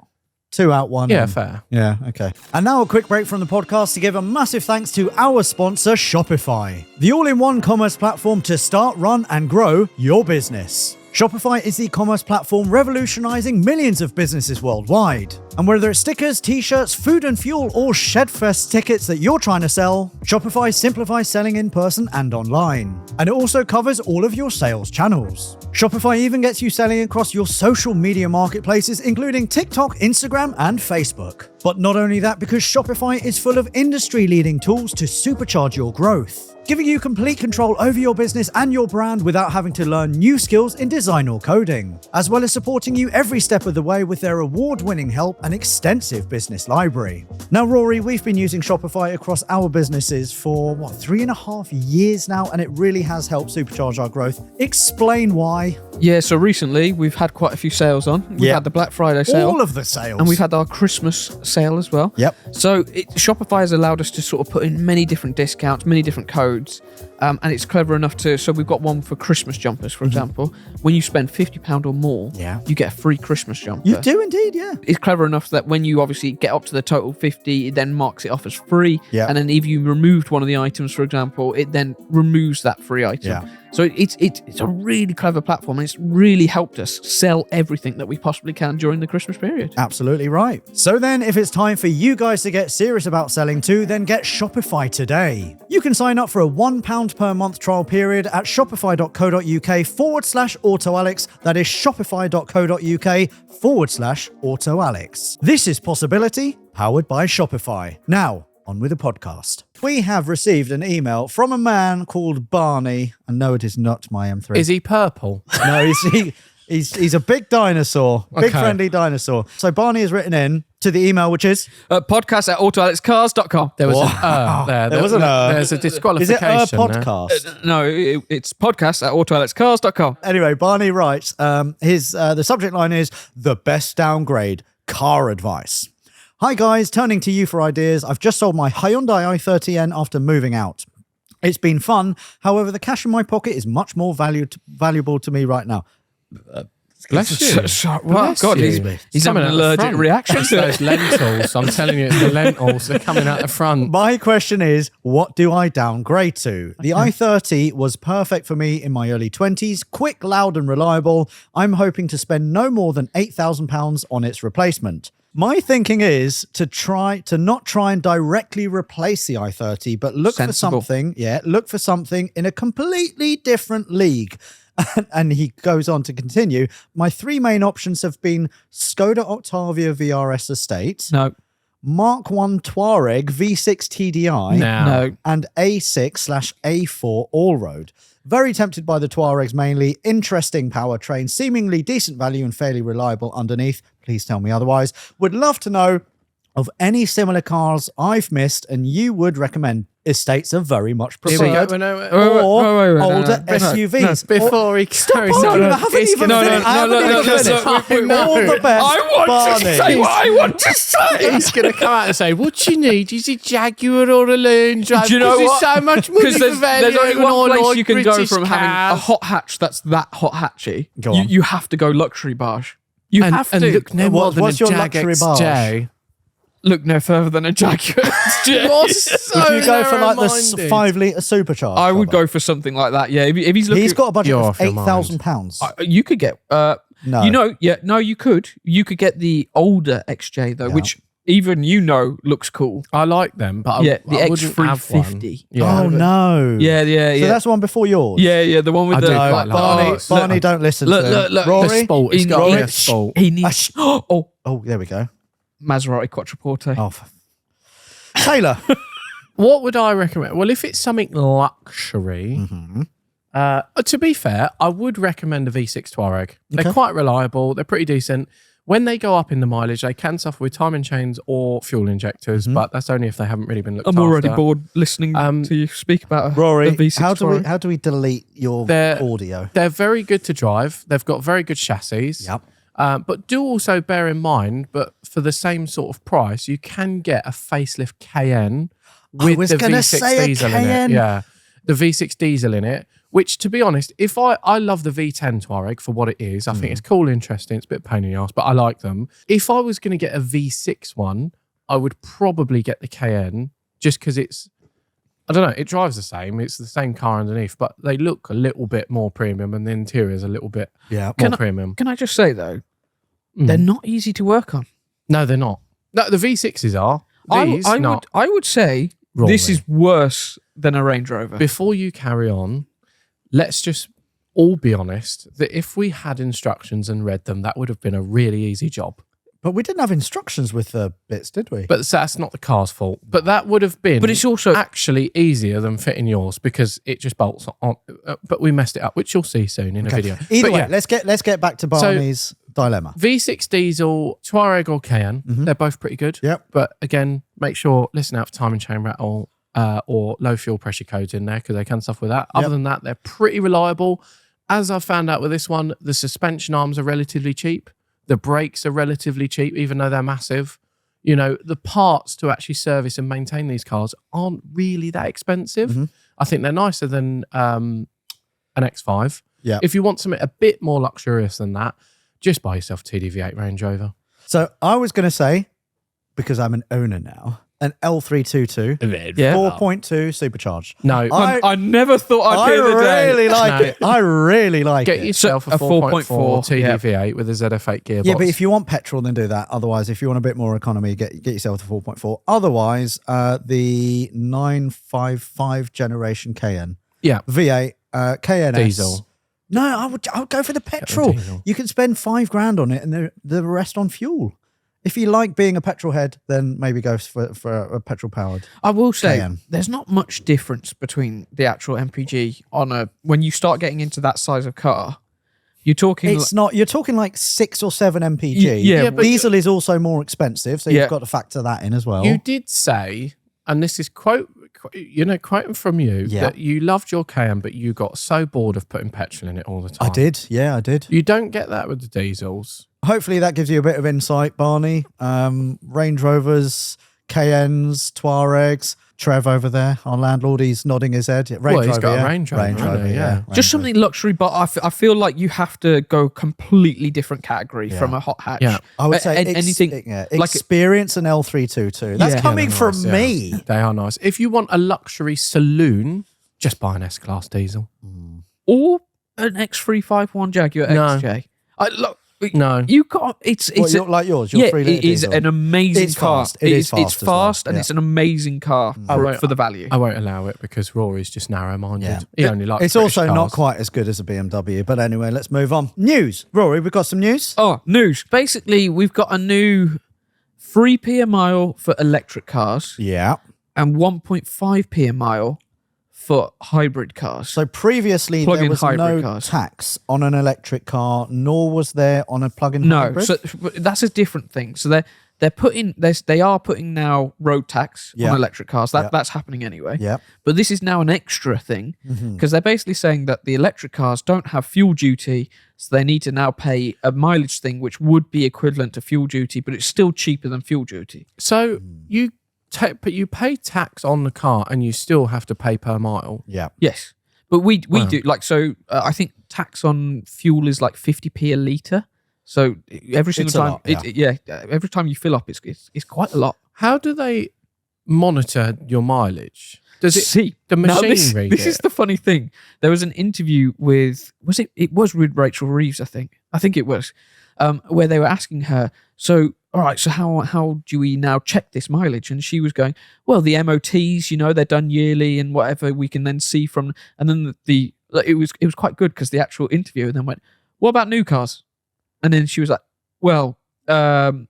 2 out, 1 Yeah, in. fair. Yeah, okay. And now a quick break from the podcast to give a massive thanks to our sponsor, Shopify, the all-in-one commerce platform to start, run, and grow your business. Shopify is the e-commerce platform revolutionizing millions of businesses worldwide. And whether it's stickers, t-shirts, food and fuel, or ShedFest tickets that you're trying to sell, Shopify simplifies selling in person and online. And it also covers all of your sales channels. Shopify even gets you selling across your social media marketplaces, including TikTok, Instagram, and Facebook. But not only that, because Shopify is full of industry-leading tools to supercharge your growth, giving you complete control over your business and your brand without having to learn new skills in design or coding, as well as supporting you every step of the way with their award-winning help and extensive business library. Now, Rory, we've been using Shopify across our businesses for, 3.5 years now, and it really has helped supercharge our growth. Explain why. Yeah, so recently we've had quite a few sales on. We've Yeah. had the Black Friday sale. All of the sales. And we've had our Christmas sale as well. Yep. So Shopify has allowed us to sort of put in many different discounts, many different codes. And it's clever enough to, so we've got one for Christmas jumpers, for example. When you spend £50 or more, Yeah. you get a free Christmas jumper. You do indeed, yeah. It's clever enough that when you obviously get up to the total 50, it then marks it off as free. Yeah. And then if you removed one of the items, for example, it then removes that free item. Yeah. So it's a really clever platform, and it's really helped us sell everything that we possibly can during the Christmas period. Absolutely right. So then, if it's time for you guys to get serious about selling too, then get Shopify today. You can sign up for a £1 per month trial period at shopify.co.uk/AutoAlex. That is shopify.co.uk/AutoAlex. This is Possibility, powered by Shopify. Now, on with the podcast. We have received an email from a man called Barney, and no, it is not my M3. Is he purple? No, he's a big dinosaur, big Okay. friendly dinosaur. So Barney has written in to the email, which is Podcast@autoalexcars.com. There was an there. There was an There's a is it disqualification. a there. podcast? No, it's podcast@autoalexcars.com. Anyway, Barney writes, the subject line is the best downgrade, car advice. Hi guys, turning to you for ideas. I've just sold my Hyundai i30N after moving out. It's been fun. However, the cash in my pocket is much more valuable to me right now. Bless you. Bless God, you. he's having Coming an out the allergic front. reaction It's to it. those lentils. I'm telling you, it's the lentils. They're coming out the front. My question is, what do I downgrade to? The i30 was perfect for me in my early 20s, quick, loud, and reliable. I'm hoping to spend no more than £8,000 on its replacement. My thinking is to not try and directly replace the i30, but look Sensible. for something in a completely different league. And he goes on to continue. My 3 main options have been Skoda Octavia VRS Estate, No, Mark 1 Touareg V6 TDI, no. and A6/A4 All-Road. Very tempted by the Touaregs mainly. Interesting powertrain, seemingly decent value and fairly reliable underneath. Please tell me otherwise. Would love to know of any similar cars I've missed and you would recommend. estates are very much Here we go. preferred. No, Or wait, older SUVs. before he carries Barney, on, I haven't it's even gonna- finished. I haven't even finished. All the best, I want Barney. to say what I want to say. He's going to come out and say, "What you need is a Jaguar or a Land Rover." Do you know what? There's so much money Because for value. there's only and one all place like you can go British from having a cars. hot hatch that's that hot hatchy. Go on. You have to go luxury barge. You And, have and to look no more than what's a your Jag luxury XJ. look no further than a Jaguar. You're so Would you go for like the narrow-minded. 5 litre supercharged? I would cover? go for something like that. Yeah, if he's looking, He's got a budget You're of off your mind. £8,000. You could get. No. You know, yeah, no, you could. You could get the older XJ though, Yeah. which even looks cool. I like them, but Yeah, the I wouldn't have one. X350. Yeah. Oh, no. Yeah, So that's the one before yours? yeah, the one with I the do No, quite like Barney, that. Barney, don't listen look, to him. look, look. The Rory? sport. It's He got to be a needs- sport. He needs. Oh, Oh, there we go. Maserati Quattroporte. Oh, Taylor. What would I recommend? Well, if it's something luxury, Mm-hmm. to be fair, I would recommend a V6 Touareg. They're Okay. quite reliable. They're pretty decent. When they go up in the mileage, they can suffer with timing chains or fuel injectors, Mm-hmm. but that's only if they haven't really been looked I'm after. already bored listening to you speak about a Rory, V6 Touareg. how do we delete your They're- audio? They're very good to drive. They've got very good chassis. Yep. But do also bear in mind, but for the same sort of price, you can get a facelift Cayenne with was the gonna V6 say a diesel in Cayenne. it. Yeah, the V6 diesel in it. Which, to be honest, if I love the V10 Touareg for what it is, I think it's cool, interesting. It's a bit of a pain in the ass, but I like them. If I was going to get a V6 one, I would probably get the Cayenne just because it's, I don't know, it drives the same. It's the same car underneath, but they look a little bit more premium and the interior is a little bit Yeah. more premium. Can I just say though, they're not easy to work on. No, they're not. No, the V6s are. These, I would say Rory. this is worse than a Range Rover. Before you carry on, let's just all be honest that if we had instructions and read them, that would have been a really easy job. But we didn't have instructions with the bits, did we? But that's not the car's fault. But that would have been But it's also- actually easier than fitting yours because it just bolts on. But we messed it up, which you'll see soon in a video. Either But way, yeah, let's get back to Barney's dilemma. V6 diesel, Touareg or Cayenne, they're both pretty good. Yep. But again, make sure, listen out for time and chain rattle or low fuel pressure codes in there because they can suffer with that. Other than that, they're pretty reliable. As I found out with this one, the suspension arms are relatively cheap. The brakes are relatively cheap, even though they're massive. You know, the parts to actually service and maintain these cars aren't really that expensive. I think they're nicer than an X5. Yeah. If you want something a bit more luxurious than that, just buy yourself a TDV8 Range Rover. So I was going to say, because I'm an owner now, an L322 Yeah. 4.2 supercharged. No, I never thought I'd I hear the day. really like No. it. I really like get it. yourself So a a 4.4 4.4, yeah. TDV8 with a ZF8 gearbox. Yeah, but if you want petrol, then do that. Otherwise, if you want a bit more economy, get yourself the 4.4. Otherwise, the 955 generation Cayenne yeah, V8 KNS Diesel. No, I would go for the petrol. diesel. You can spend $5,000 on it, and the rest on fuel. If you like being a petrol head, then maybe go for a petrol powered. I will say Cayenne. there's not much difference between the actual MPG when you start getting into that size of car. You're talking It's not. You're talking like 6 or 7 MPG. Yeah, but Diesel is also more expensive, so Yeah. you've got to factor that in as well. You did say, and this is quoting from you, Yeah. that you loved your Cayenne, but you got so bored of putting petrol in it all the time. I did. Yeah, I did. You don't get that with the diesels. Hopefully that gives you a bit of insight, Barney. Range Rovers, Cayennes, Tuaregs. Trev over there, our landlord, he's nodding his head. Range Well, he's Rover, got a yeah. Range Rover, hasn't he? Yeah. Range just Rover. something luxury, but I feel like you have to go completely different category from a hot hatch. Yeah. I would say anything like experience an L322. That's Yeah. coming they're from nice, yeah. me. They are nice. If you want a luxury saloon, just buy an S-Class diesel. or an X351 Jaguar No. XJ. Look, No. you got it's Like yours, your yeah, 3 litre it is diesel. an amazing It's car. fast. It is fast It's as well. fast and Yeah. it's an amazing car for the value. I won't allow it because Rory's just narrow-minded. Yeah. He only likes It's British also not cars. quite as good as a BMW, but anyway, let's move on. News. Rory, we've got some news. Oh, news. Basically, we've got a new 3p a mile for electric cars Yeah. and 1.5p a mile for hybrid cars. So previously Plug-in there was hybrid no cars. tax on an electric car, nor was there on a plug-in No, hybrid. so that's a different thing. So they are putting now road tax Yeah. on electric cars. Yeah. That's happening anyway. Yeah. But this is now an extra thing Mm-hmm. because they're basically saying that the electric cars don't have fuel duty, so they need to now pay a mileage thing, which would be equivalent to fuel duty, but it's still cheaper than fuel duty. So but you pay tax on the car and you still have to pay per mile. Yeah. Yes, but we Wow. do like so. I think tax on fuel is like 50p a litre. So every single It's a time, lot, every time you fill up, it's quite a lot. How do they monitor your mileage? Does it See the now machine read this it? is the funny thing. There was an interview with it was with Rachel Reeves, I think it was, where they were asking her, so all right, so how do we now check this mileage? And she was going, well, the MOTs, they're done yearly and whatever we can then see from, and then it was quite good because the actual interviewer then went, what about new cars? And then she was like, well, and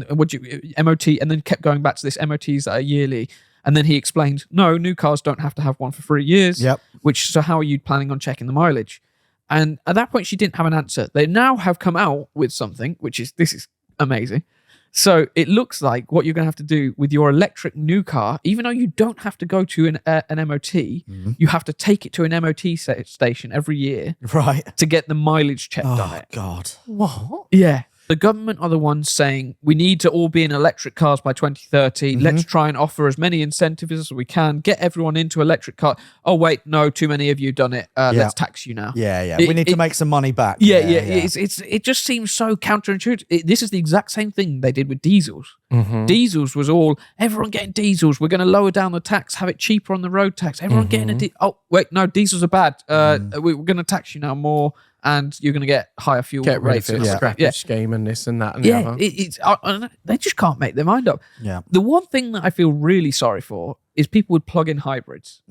what do you MOT, and then kept going back to this MOTs that are yearly. And then he explained, no, new cars don't have to have one for 3 years. Yep. So how are you planning on checking the mileage? And at that point, she didn't have an answer. They now have come out with something, this is amazing. So it looks like what you're going to have to do with your electric new car, even though you don't have to go to an MOT, you have to take it to an MOT station every year Right. to get the mileage checked on Oh, it. God. What? Yeah. The government are the ones saying we need to all be in electric cars by 2030. Let's try and offer as many incentives as we can. Get everyone into electric car. Oh, wait, no, too many of you done it. Let's tax you now. Yeah. We need to make some money back. Yeah. It just seems so counterintuitive. This is the exact same thing they did with diesels. Diesels was all, everyone getting diesels. We're going to lower down the tax, have it cheaper on the road tax. Everyone getting oh, wait, no, diesels are bad. We're going to tax you now more. And you're going to get higher fuel Get rid rates. of it, and stuff. scrappage scheme and this and that and the other. They just can't make their mind up. Yeah. The one thing that I feel really sorry for is people with plug-in hybrids.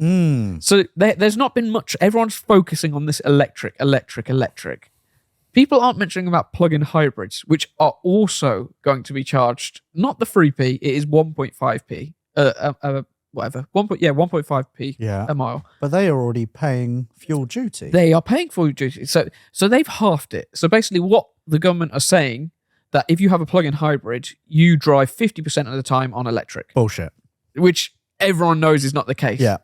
So there's not been much. Everyone's focusing on this electric. People aren't mentioning about plug-in hybrids, which are also going to be charged, not the 3p, it is 1.5p. Whatever. 1.5p a mile. But they are already paying fuel duty. They are paying fuel duty. So they've halved it. So basically what the government are saying, that if you have a plug-in hybrid, you drive 50% of the time on electric. Bullshit. Which everyone knows is not the case. Yeah.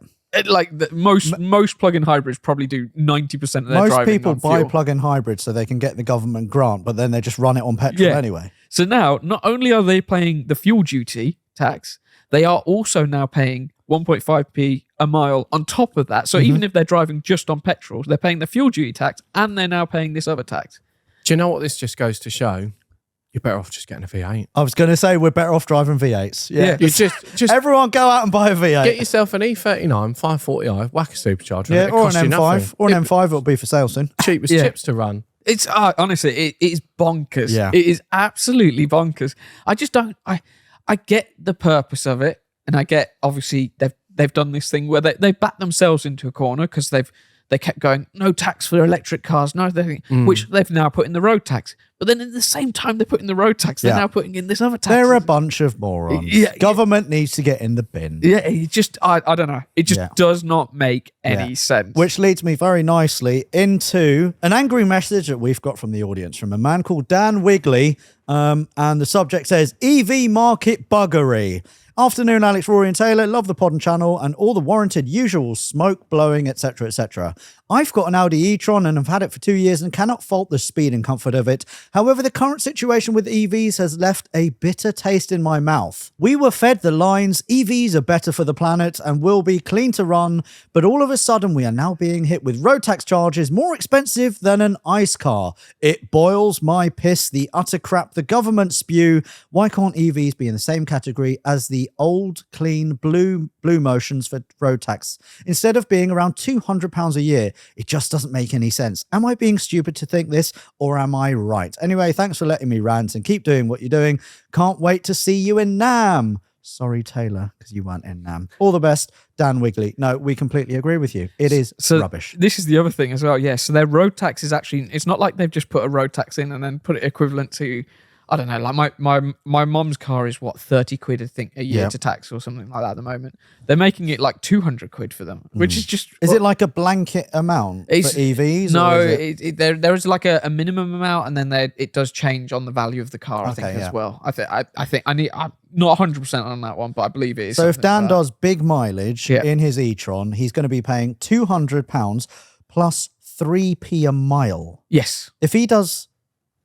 Most plug-in hybrids probably do 90% of their driving. Most people on buy fuel. plug-in hybrids so they can get the government grant, but then they just run it on petrol Yeah. anyway. So now, not only are they paying the fuel duty tax, they are also now paying 1.5p a mile on top of that. So even if they're driving just on petrol, they're paying the fuel duty tax and they're now paying this other tax. Do you know what this just goes to show? You're better off just getting a V8. I was going to say we're better off driving V8s. Yeah. You just Everyone go out and buy a V8. get yourself an E39 540i, whack a supercharger. Yeah, and it or an costs you M5. nothing. Or an M5 it'll be for sale soon. Cheapest Yeah. chips to run. It's honestly, it is bonkers. Yeah. It is absolutely bonkers. I just don't. I get the purpose of it, and I get obviously they've done this thing where they backed themselves into a corner because they kept going no tax for electric cars, which they've now put in the road tax. But then at the same time they're putting the road tax, they're now putting in this other tax. They're a bunch of morons. Yeah, Government needs to get in the bin. Yeah, it just I don't know. It just does not make any Yeah. sense. Which leads me very nicely into an angry message that we've got from the audience from a man called Dan Wigley. And the subject says, EV market buggery. Afternoon, Alex, Rory and Taylor. Love the pod and channel and all the warranted usual smoke, blowing, etc., etc. I've got an Audi e-tron and have had it for 2 years and cannot fault the speed and comfort of it. However, the current situation with EVs has left a bitter taste in my mouth. We were fed the lines, EVs are better for the planet and will be clean to run, but all of a sudden we are now being hit with road tax charges more expensive than an ICE car. It boils my piss, the utter crap the government spew. Why can't EVs be in the same category as the old, clean, blue motions for road tax? Instead of being around £200 a year, it just doesn't make any sense. Am I being stupid to think this, or am I right? Anyway, thanks for letting me rant and keep doing what you're doing. Can't wait to see you in NAM. Sorry, Taylor, because you weren't in NAM. All the best, Dan Wigley. No, we completely agree with you. It is rubbish. This is the other thing as well. Yeah, so their road tax is actually, it's not like they've just put a road tax in and then put it equivalent to, I don't know, like my mum's car is what, 30 quid, I think, a year Yeah. to tax or something like that at the moment. They're making it like 200 quid for them, which is just. Is it like a blanket amount for It's- EVs? No, or is it- there is like a minimum amount, and then it does change on the value of the car. I think Okay, yeah. as well. I'm not 100% on that one, but I believe it is. So if something Dan like that. does big mileage Yeah. in his e-tron, he's going to be paying £200 plus 3p a mile. yes, If he does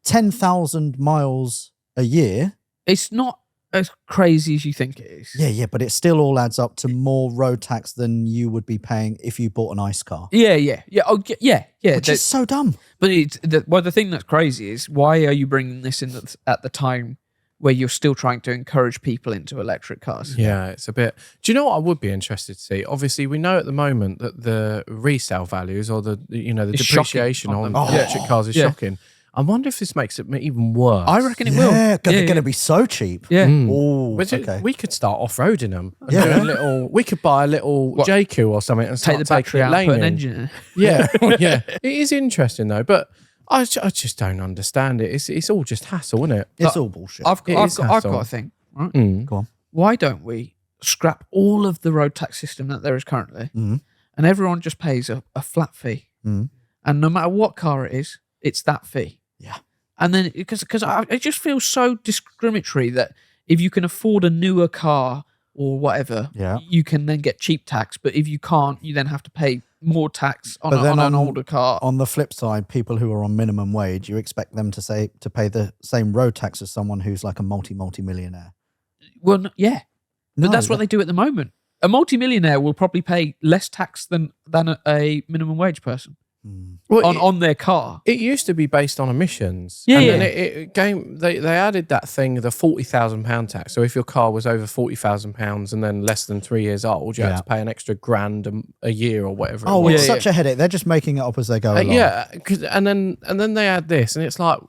10,000 miles a year, it's not as crazy as you think it is. yeah, but it still all adds up to more road tax than you would be paying if you bought an ICE car. Yeah. Oh, yeah. Which is so dumb. But the thing that's crazy is, why are you bringing this in at the time where you're still trying to encourage people into electric cars? Yeah, it's a bit. Do you know what I would be interested to see? Obviously, we know at the moment that the resale values or the It's depreciation shocking on on them. electric cars is Yeah. shocking. I wonder if this makes it even worse. I reckon it will. Yeah, because they're Yeah. going to be so cheap. Yeah. Oh, Which okay. we could start off-roading them. And Yeah. do a little. We could buy a little What? JQ or something and Take start the battery taking out, it put an laning. engine in. Yeah, yeah. It is interesting though, but I just don't understand it. It's all just hassle, isn't it? It's all bullshit. I've It got is hassle. a thing. Right? Mm. Go on. Why don't we scrap all of the road tax system that there is currently, Mhm. and everyone just pays a flat fee, Mhm. and no matter what car it is, it's that fee. Yeah. And then because it just feels so discriminatory that if you can afford a newer car or whatever, Yeah. you can then get cheap tax. But if you can't, you then have to pay more tax on, But then on an on- older car. On the flip side, people who are on minimum wage, you expect them to pay the same road tax as someone who's like a multi-millionaire. Well, yeah, but No, that's what they do at the moment. A multimillionaire will probably pay less tax than a minimum wage person Well, on their car. it used to be based on emissions. Yeah, and yeah. then it came. They added that thing, the £40,000 tax. So if your car was over £40,000 and then less than 3 years old, you had Yeah. to pay an extra grand a year or whatever. Oh, it was. it's such a headache. They're just making it up as they go along. Yeah. And then they add this, and it's like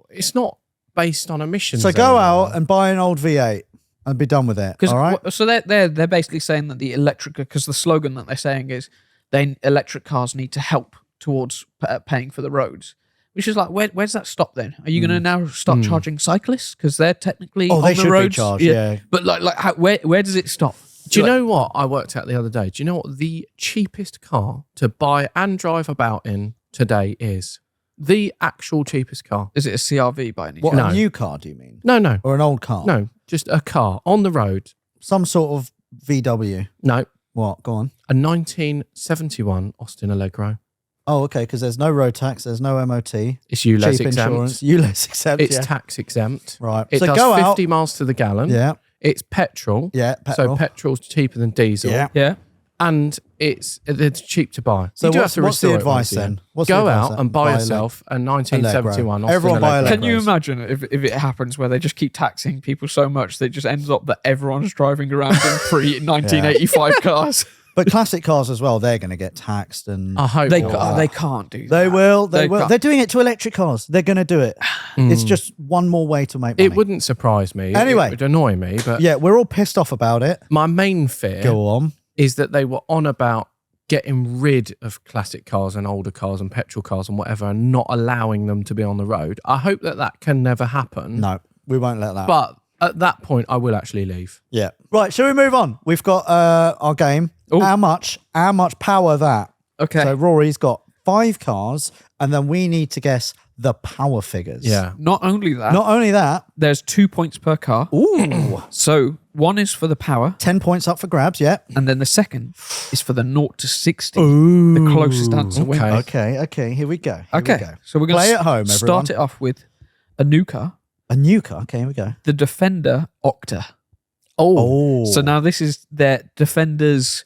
it's not based on emissions. So go anymore. out and buy an old V8 and be done with it. Because All right. so they're basically saying that the electric, because the slogan that they're saying is electric cars need to help towards paying for the roads. Which is like, where's that stop then? Are you going to now start charging cyclists because they're technically Oh, on they the should be roads? charged, yeah. But where does it stop? Do you know what I worked out the other day? Do you know what the cheapest car to buy and drive about in today is? The actual cheapest car. Is it a CRV by any What, chance? a new car, do you mean? No, Or an old car? no, just a car on the road. Some sort of VW. No, What? Go on. a 1971 Austin Allegro. Oh, okay, because there's no road tax, there's no MOT, It's ULEZ cheap exempt. insurance, ULEZ exempt. It's yeah. tax exempt. Right. It So does go 50 out. miles to the gallon. Yeah. It's petrol. Yeah. Petrol. So petrol's cheaper than diesel. Yeah. Yeah. And it's cheap to buy. So you do what's- have to what's the restore it advice once a year. then? What's the Go advice out then? and buy Buy yourself a 1971 Austin Everyone buy Allegro. Can you Allegros. imagine if it happens where they just keep taxing people so much that it just ends up that everyone's driving around in pre-1985 cars? But classic cars as well, they're going to get taxed and I hope They not. they can't do that. they will. They will. can't. They're doing it to electric cars. They're going to do it. It's just one more way to make money. It wouldn't surprise me. Anyway. It would annoy me. But Yeah, we're all pissed off about it. my main fear Go on. is that they were on about getting rid of classic cars and older cars and petrol cars and whatever and not allowing them to be on the road. I hope that can never happen. No, we won't let that. But at that point, I will actually leave. Yeah. Right, shall we move on? We've got our game. Ooh. How much power that? Okay. So Rory's got 5 cars, and then we need to guess the power figures. Yeah. Not only that, Not only that, there's 2 points per car. ooh, So one is for the power, 10 points up for grabs, yeah. and then the second is for the 0 to 60. Ooh. The closest answer wins. Okay, here we go. Here we Okay, go. so we're going Play to at home, start everyone. it off with a new car, A new car. Okay, here we go. the Defender Octa. Oh. So now this is their Defender's,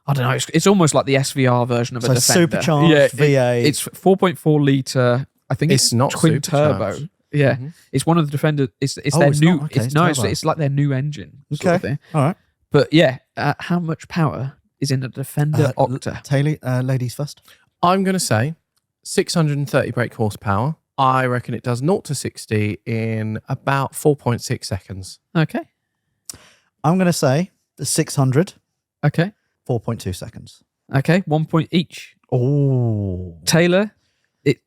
I don't know, it's almost like the SVR version of So a Defender. supercharged V8. It's 4.4 litre, I think It's not twin turbo. supercharged. Yeah, Mhm. it's one of the Defender, it's Oh, their it's new, not? Okay, it's, it's no, it's, turbo. it's like their new engine. Sort Okay. of thing. All right. But yeah, how much power is in a Defender Octa? Taylor, ladies first. I'm going to say 630 brake horsepower. I reckon it does 0 to 60 in about 4.6 seconds. Okay. I'm going to say the 600, Okay. 4.2 seconds. Okay. 1 point each. Oh. Taylor,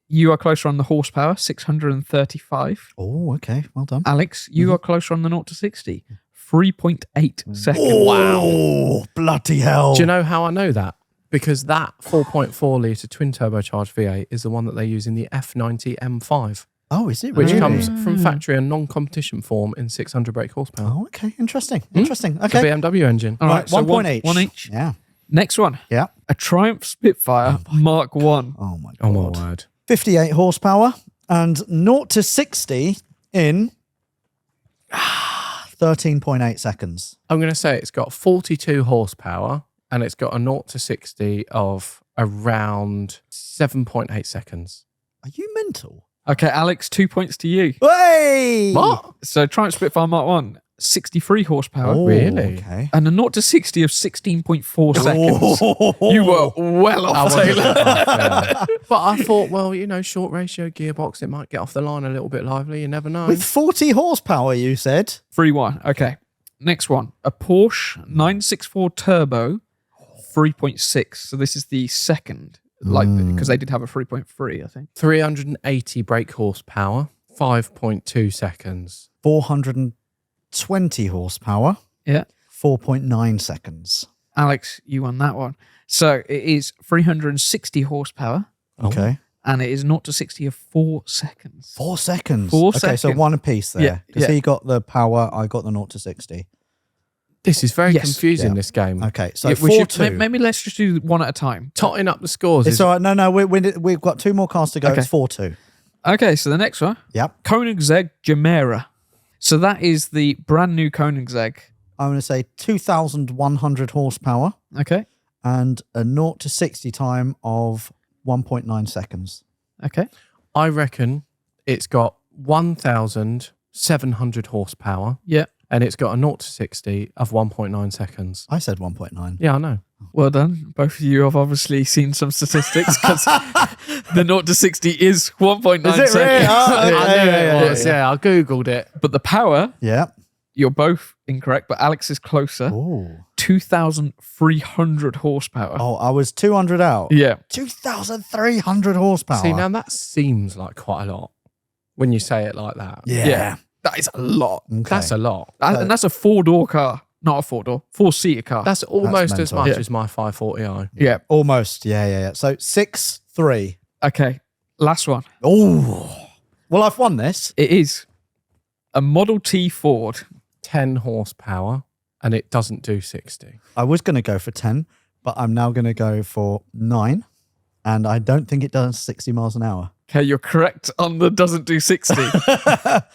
You are closer on the horsepower, 635. Oh, okay. Well done. Alex, you are closer on the 0 to 60, 3.8 seconds. Wow. Bloody hell. Do you know how I know that? Because that 4.4 litre twin turbocharged V8 is the one that they use in the F90 M5, Oh, is it which really? comes from factory in non-competition form in 600 brake horsepower. Oh, okay. Interesting. Interesting. It's a Okay. BMW engine. All Right, so 1 point each. One each. Yeah. Next one. Yeah. A Triumph Spitfire Mark 1. Oh, my God. Oh my word. 58 horsepower and 0 to 60 in 13.8 seconds. I'm going to say it's got 42 horsepower and it's got a 0 to 60 of around 7.8 seconds. Are you mental? Okay, Alex, 2 points to you. Hey! What? So Triumph Spitfire Mark 1, 63 horsepower. Oh, Really? Okay. And a 0 to 60 of 16.4 seconds. You were well I off, wasn't Taylor. yeah. But I thought, well, short ratio gearbox, it might get off the line a little bit lively. You never know. With 40 horsepower, you said? 3-1. Okay. Next one. A Porsche 964 Turbo 3.6. So this is the second, because they did have a 3.3, I think. 380 brake horsepower, 5.2 seconds. 420 horsepower, Yeah. 4.9 seconds. Alex, you won that one. So it is 360 horsepower Okay. and it is 0 to 60 of 4 seconds. 4 seconds. 4 okay, so seconds. one apiece there. Yeah, Because yeah. he got the power, I got the 0 to 60. This is very Yes. confusing, Yeah. this game. Okay, so Yeah, 4-2. maybe let's just do one at a time. Totting up the scores It's is all right. No, we've got 2 more cars to go. Okay. It's 4-2. Okay, so the next one. Yep. Koenigsegg Gemera. So that is the brand new Koenigsegg. I'm going to say 2,100 horsepower Okay. and a 0 to 60 time of 1.9 seconds. Okay. I reckon it's got 1,700 horsepower Yeah. and it's got a 0 to 60 of 1.9 seconds. I said 1.9. Yeah, I know. Well done. Both of you have obviously seen some statistics because the 0 to 60 is 1.9 Is it seconds. really? Oh, okay. I knew yeah, it was. Yeah, I Googled it. But the power, Yeah. you're both incorrect, but Alex is closer. Oh. 2,300 horsepower. Oh, I was 200 out. Yeah. 2,300 horsepower. See, now that seems like quite a lot when you say it like that. Yeah. That is a lot. Okay. That's a lot. And that's a 4-door car. Not a 4-door, 4-seater car. That's almost as mental. much Yeah. as my 540i. yeah. Almost. Yeah. So 6-3. Okay. Last one. Oh. Well, I've won this. It is a Model T Ford. 10 horsepower and it doesn't do 60. I was going to go for 10, but I'm now going to go for 9. And I don't think it does 60 miles an hour. Okay, you're correct on the doesn't do 60.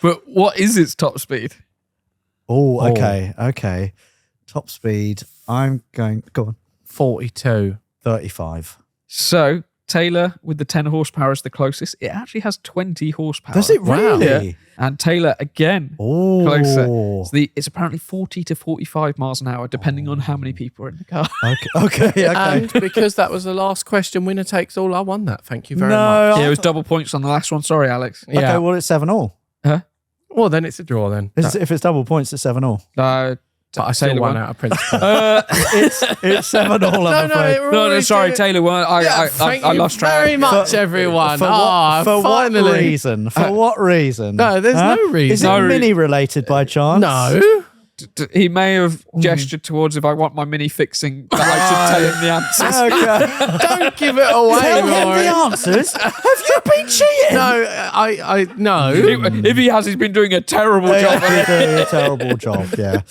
But what is its top speed? Oh, okay. Top speed. I'm going, go on, 42. 35. So Taylor with the 10 horsepower is the closest. It actually has 20 horsepower. Does it really? Yeah. And Taylor again Oh. closer. It's apparently 40 to 45 miles an hour, depending on how many people are in the car. Okay. And because that was the last question, winner takes all, I won that. Thank you very No. much. Yeah, it was double points on the last one. Sorry, Alex. Yeah. Okay, well, it's 7-all. Huh? Well, then it's a draw then. If it's double points, it's 7-all. But I still Taylor won won. Uh, out of principle. It's 7-all, I'm afraid. No, sorry, Taylor won. Thank I you lost track. very much, everyone. For Finally. what reason? For what reason? No, there's no reason. Is it No. Mini related by chance? No. He may have gestured towards if I want my mini fixing that I should tell him the answers. Okay. Don't give it away, Tell him Rory. the answers. Have you been cheating? No, no. If he has, he's been doing a terrible job. You're doing a terrible job, yeah.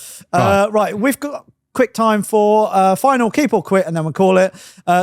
Right, we've got quick time for final keep or quit, and then we'll call it.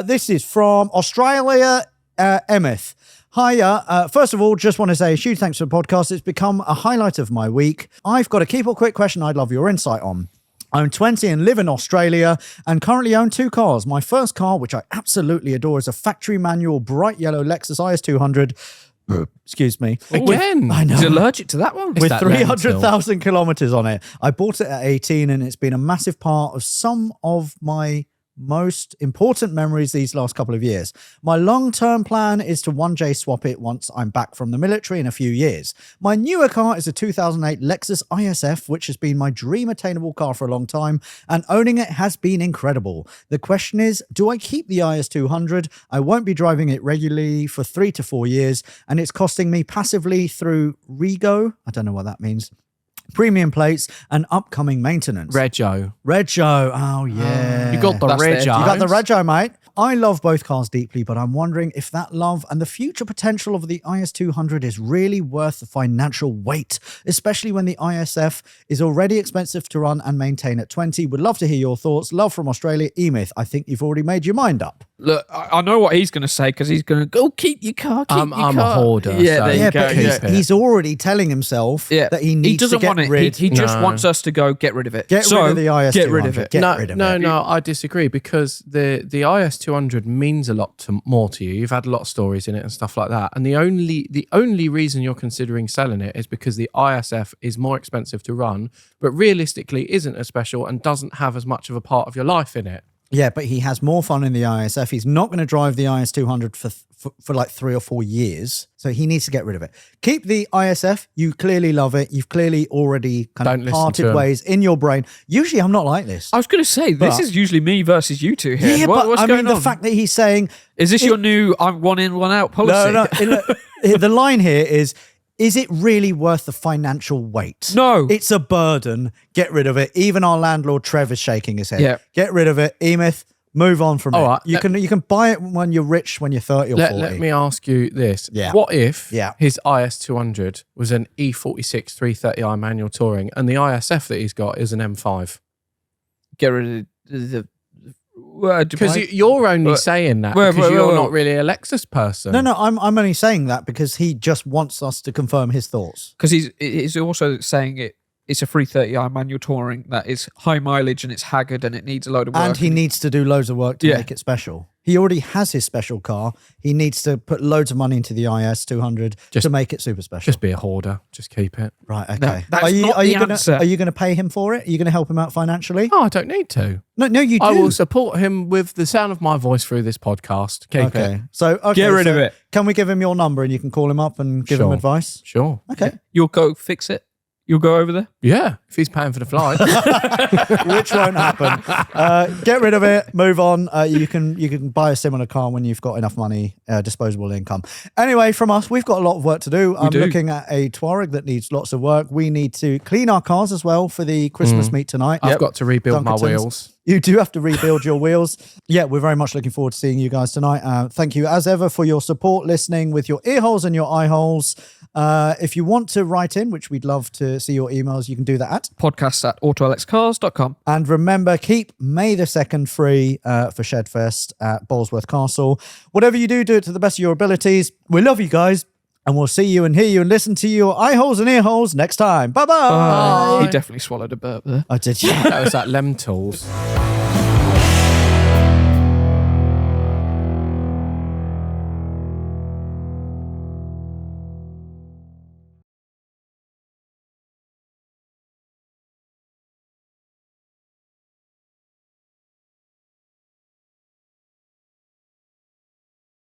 This is from Australia, Emeth. Hiya. First of all, just want to say a huge thanks for the podcast. It's become a highlight of my week. I've got a keep or quit question I'd love your insight on. I'm 20 and live in Australia and currently own 2 cars. My first car, which I absolutely adore, is a factory manual bright yellow Lexus IS200. Excuse me. Again. I know. He's allergic to that one. With that 300,000 kilometers on it. I bought it at 18 and it's been a massive part of some of my most important memories these last couple of years. My long-term plan is to one day swap it once I'm back from the military in a few years. My newer car is a 2008 Lexus ISF, which has been my dream attainable car for a long time, and owning it has been incredible. The question is, do I keep the IS200? I won't be driving it regularly for 3 to 4 years, and it's costing me passively through Rego. I don't know what that means. Premium plates and upcoming maintenance. Rego. Oh, yeah. You got the That's Rego. it. You got the Rego, mate. I love both cars deeply, but I'm wondering if that love and the future potential of the IS200 is really worth the financial weight, especially when the ISF is already expensive to run and maintain at 20. Would love to hear your thoughts. Love from Australia. Emyth, I think you've already made your mind up. Look, I know what he's going to say because he's going to go, keep your car, keep your car. I'm a hoarder. Yeah, so there you go. But he's already telling himself that he needs doesn't to get want it. rid. He just wants us to go, get rid of it. Get rid of the IS200. Get rid of it. Get rid of it. No, I disagree because the IS200 means a lot more to you. You've had a lot of stories in it and stuff like that. And the only reason you're considering selling it is because the ISF is more expensive to run, but realistically isn't as special and doesn't have as much of a part of your life in it. Yeah, but he has more fun in the ISF. He's not going to drive the IS200 for like 3 or 4 years. So he needs to get rid of it. Keep the ISF. You clearly love it. You've clearly already kind of parted ways in your brain. Usually I'm not like this. I was going to say, this is usually me versus you two here. Yeah, What's but going on? the fact that he's saying... Is this your new I'm one in, one out policy? No. The line here is it really worth the financial weight? No. It's a burden. Get rid of it. Even our landlord, Trev, is shaking his head. Yeah. Get rid of it. Emyth, move on from it. Right, you can buy it when you're rich, when you're 30 or 40. Let me ask you this. Yeah. What if Yeah. his IS200 was an E46 330i manual touring and the ISF that he's got is an M5? Get rid of the... Because you're only saying that because you're not really a Lexus person. No, I'm only saying that because he just wants us to confirm his thoughts. Because he's also saying it's a 330i manual touring that is high mileage and it's haggard and it needs a load of work. And he needs to do loads of work to make it special. He already has his special car. He needs to put loads of money into the IS200 to make it super special. Just be a hoarder. Just keep it. Right, okay. That's not the answer. Are you going to pay him for it? Are you going to help him out financially? Oh, I don't need to. No, you do. I will support him with the sound of my voice through this podcast. Keep it. So, Get rid of it. Can we give him your number and you can call him up and give him advice? Sure. Okay. You'll go fix it? You'll go over there? Yeah, if he's paying for the flight. Which won't happen. Get rid of it. Move on. You can buy a similar car when you've got enough money, disposable income. Anyway, from us, we've got a lot of work to do. I'm looking at a Touareg that needs lots of work. We need to clean our cars as well for the Christmas meet tonight. I've got to rebuild my Dunkertons. wheels. You do have to rebuild your wheels. Yeah, we're very much looking forward to seeing you guys tonight. Thank you as ever for your support, listening with your ear holes and your eye holes. If you want to write in, which we'd love to see your emails, you can do that at podcasts@autoalexcars.com. And remember, keep May the 2nd free for ShedFest at Ballsworth Castle. Whatever you do it to the best of your abilities. We love you guys. And we'll see you and hear you and listen to your eye holes and ear holes next time. Bye-bye. He definitely swallowed a burp there. I did, yeah. That was that lentils.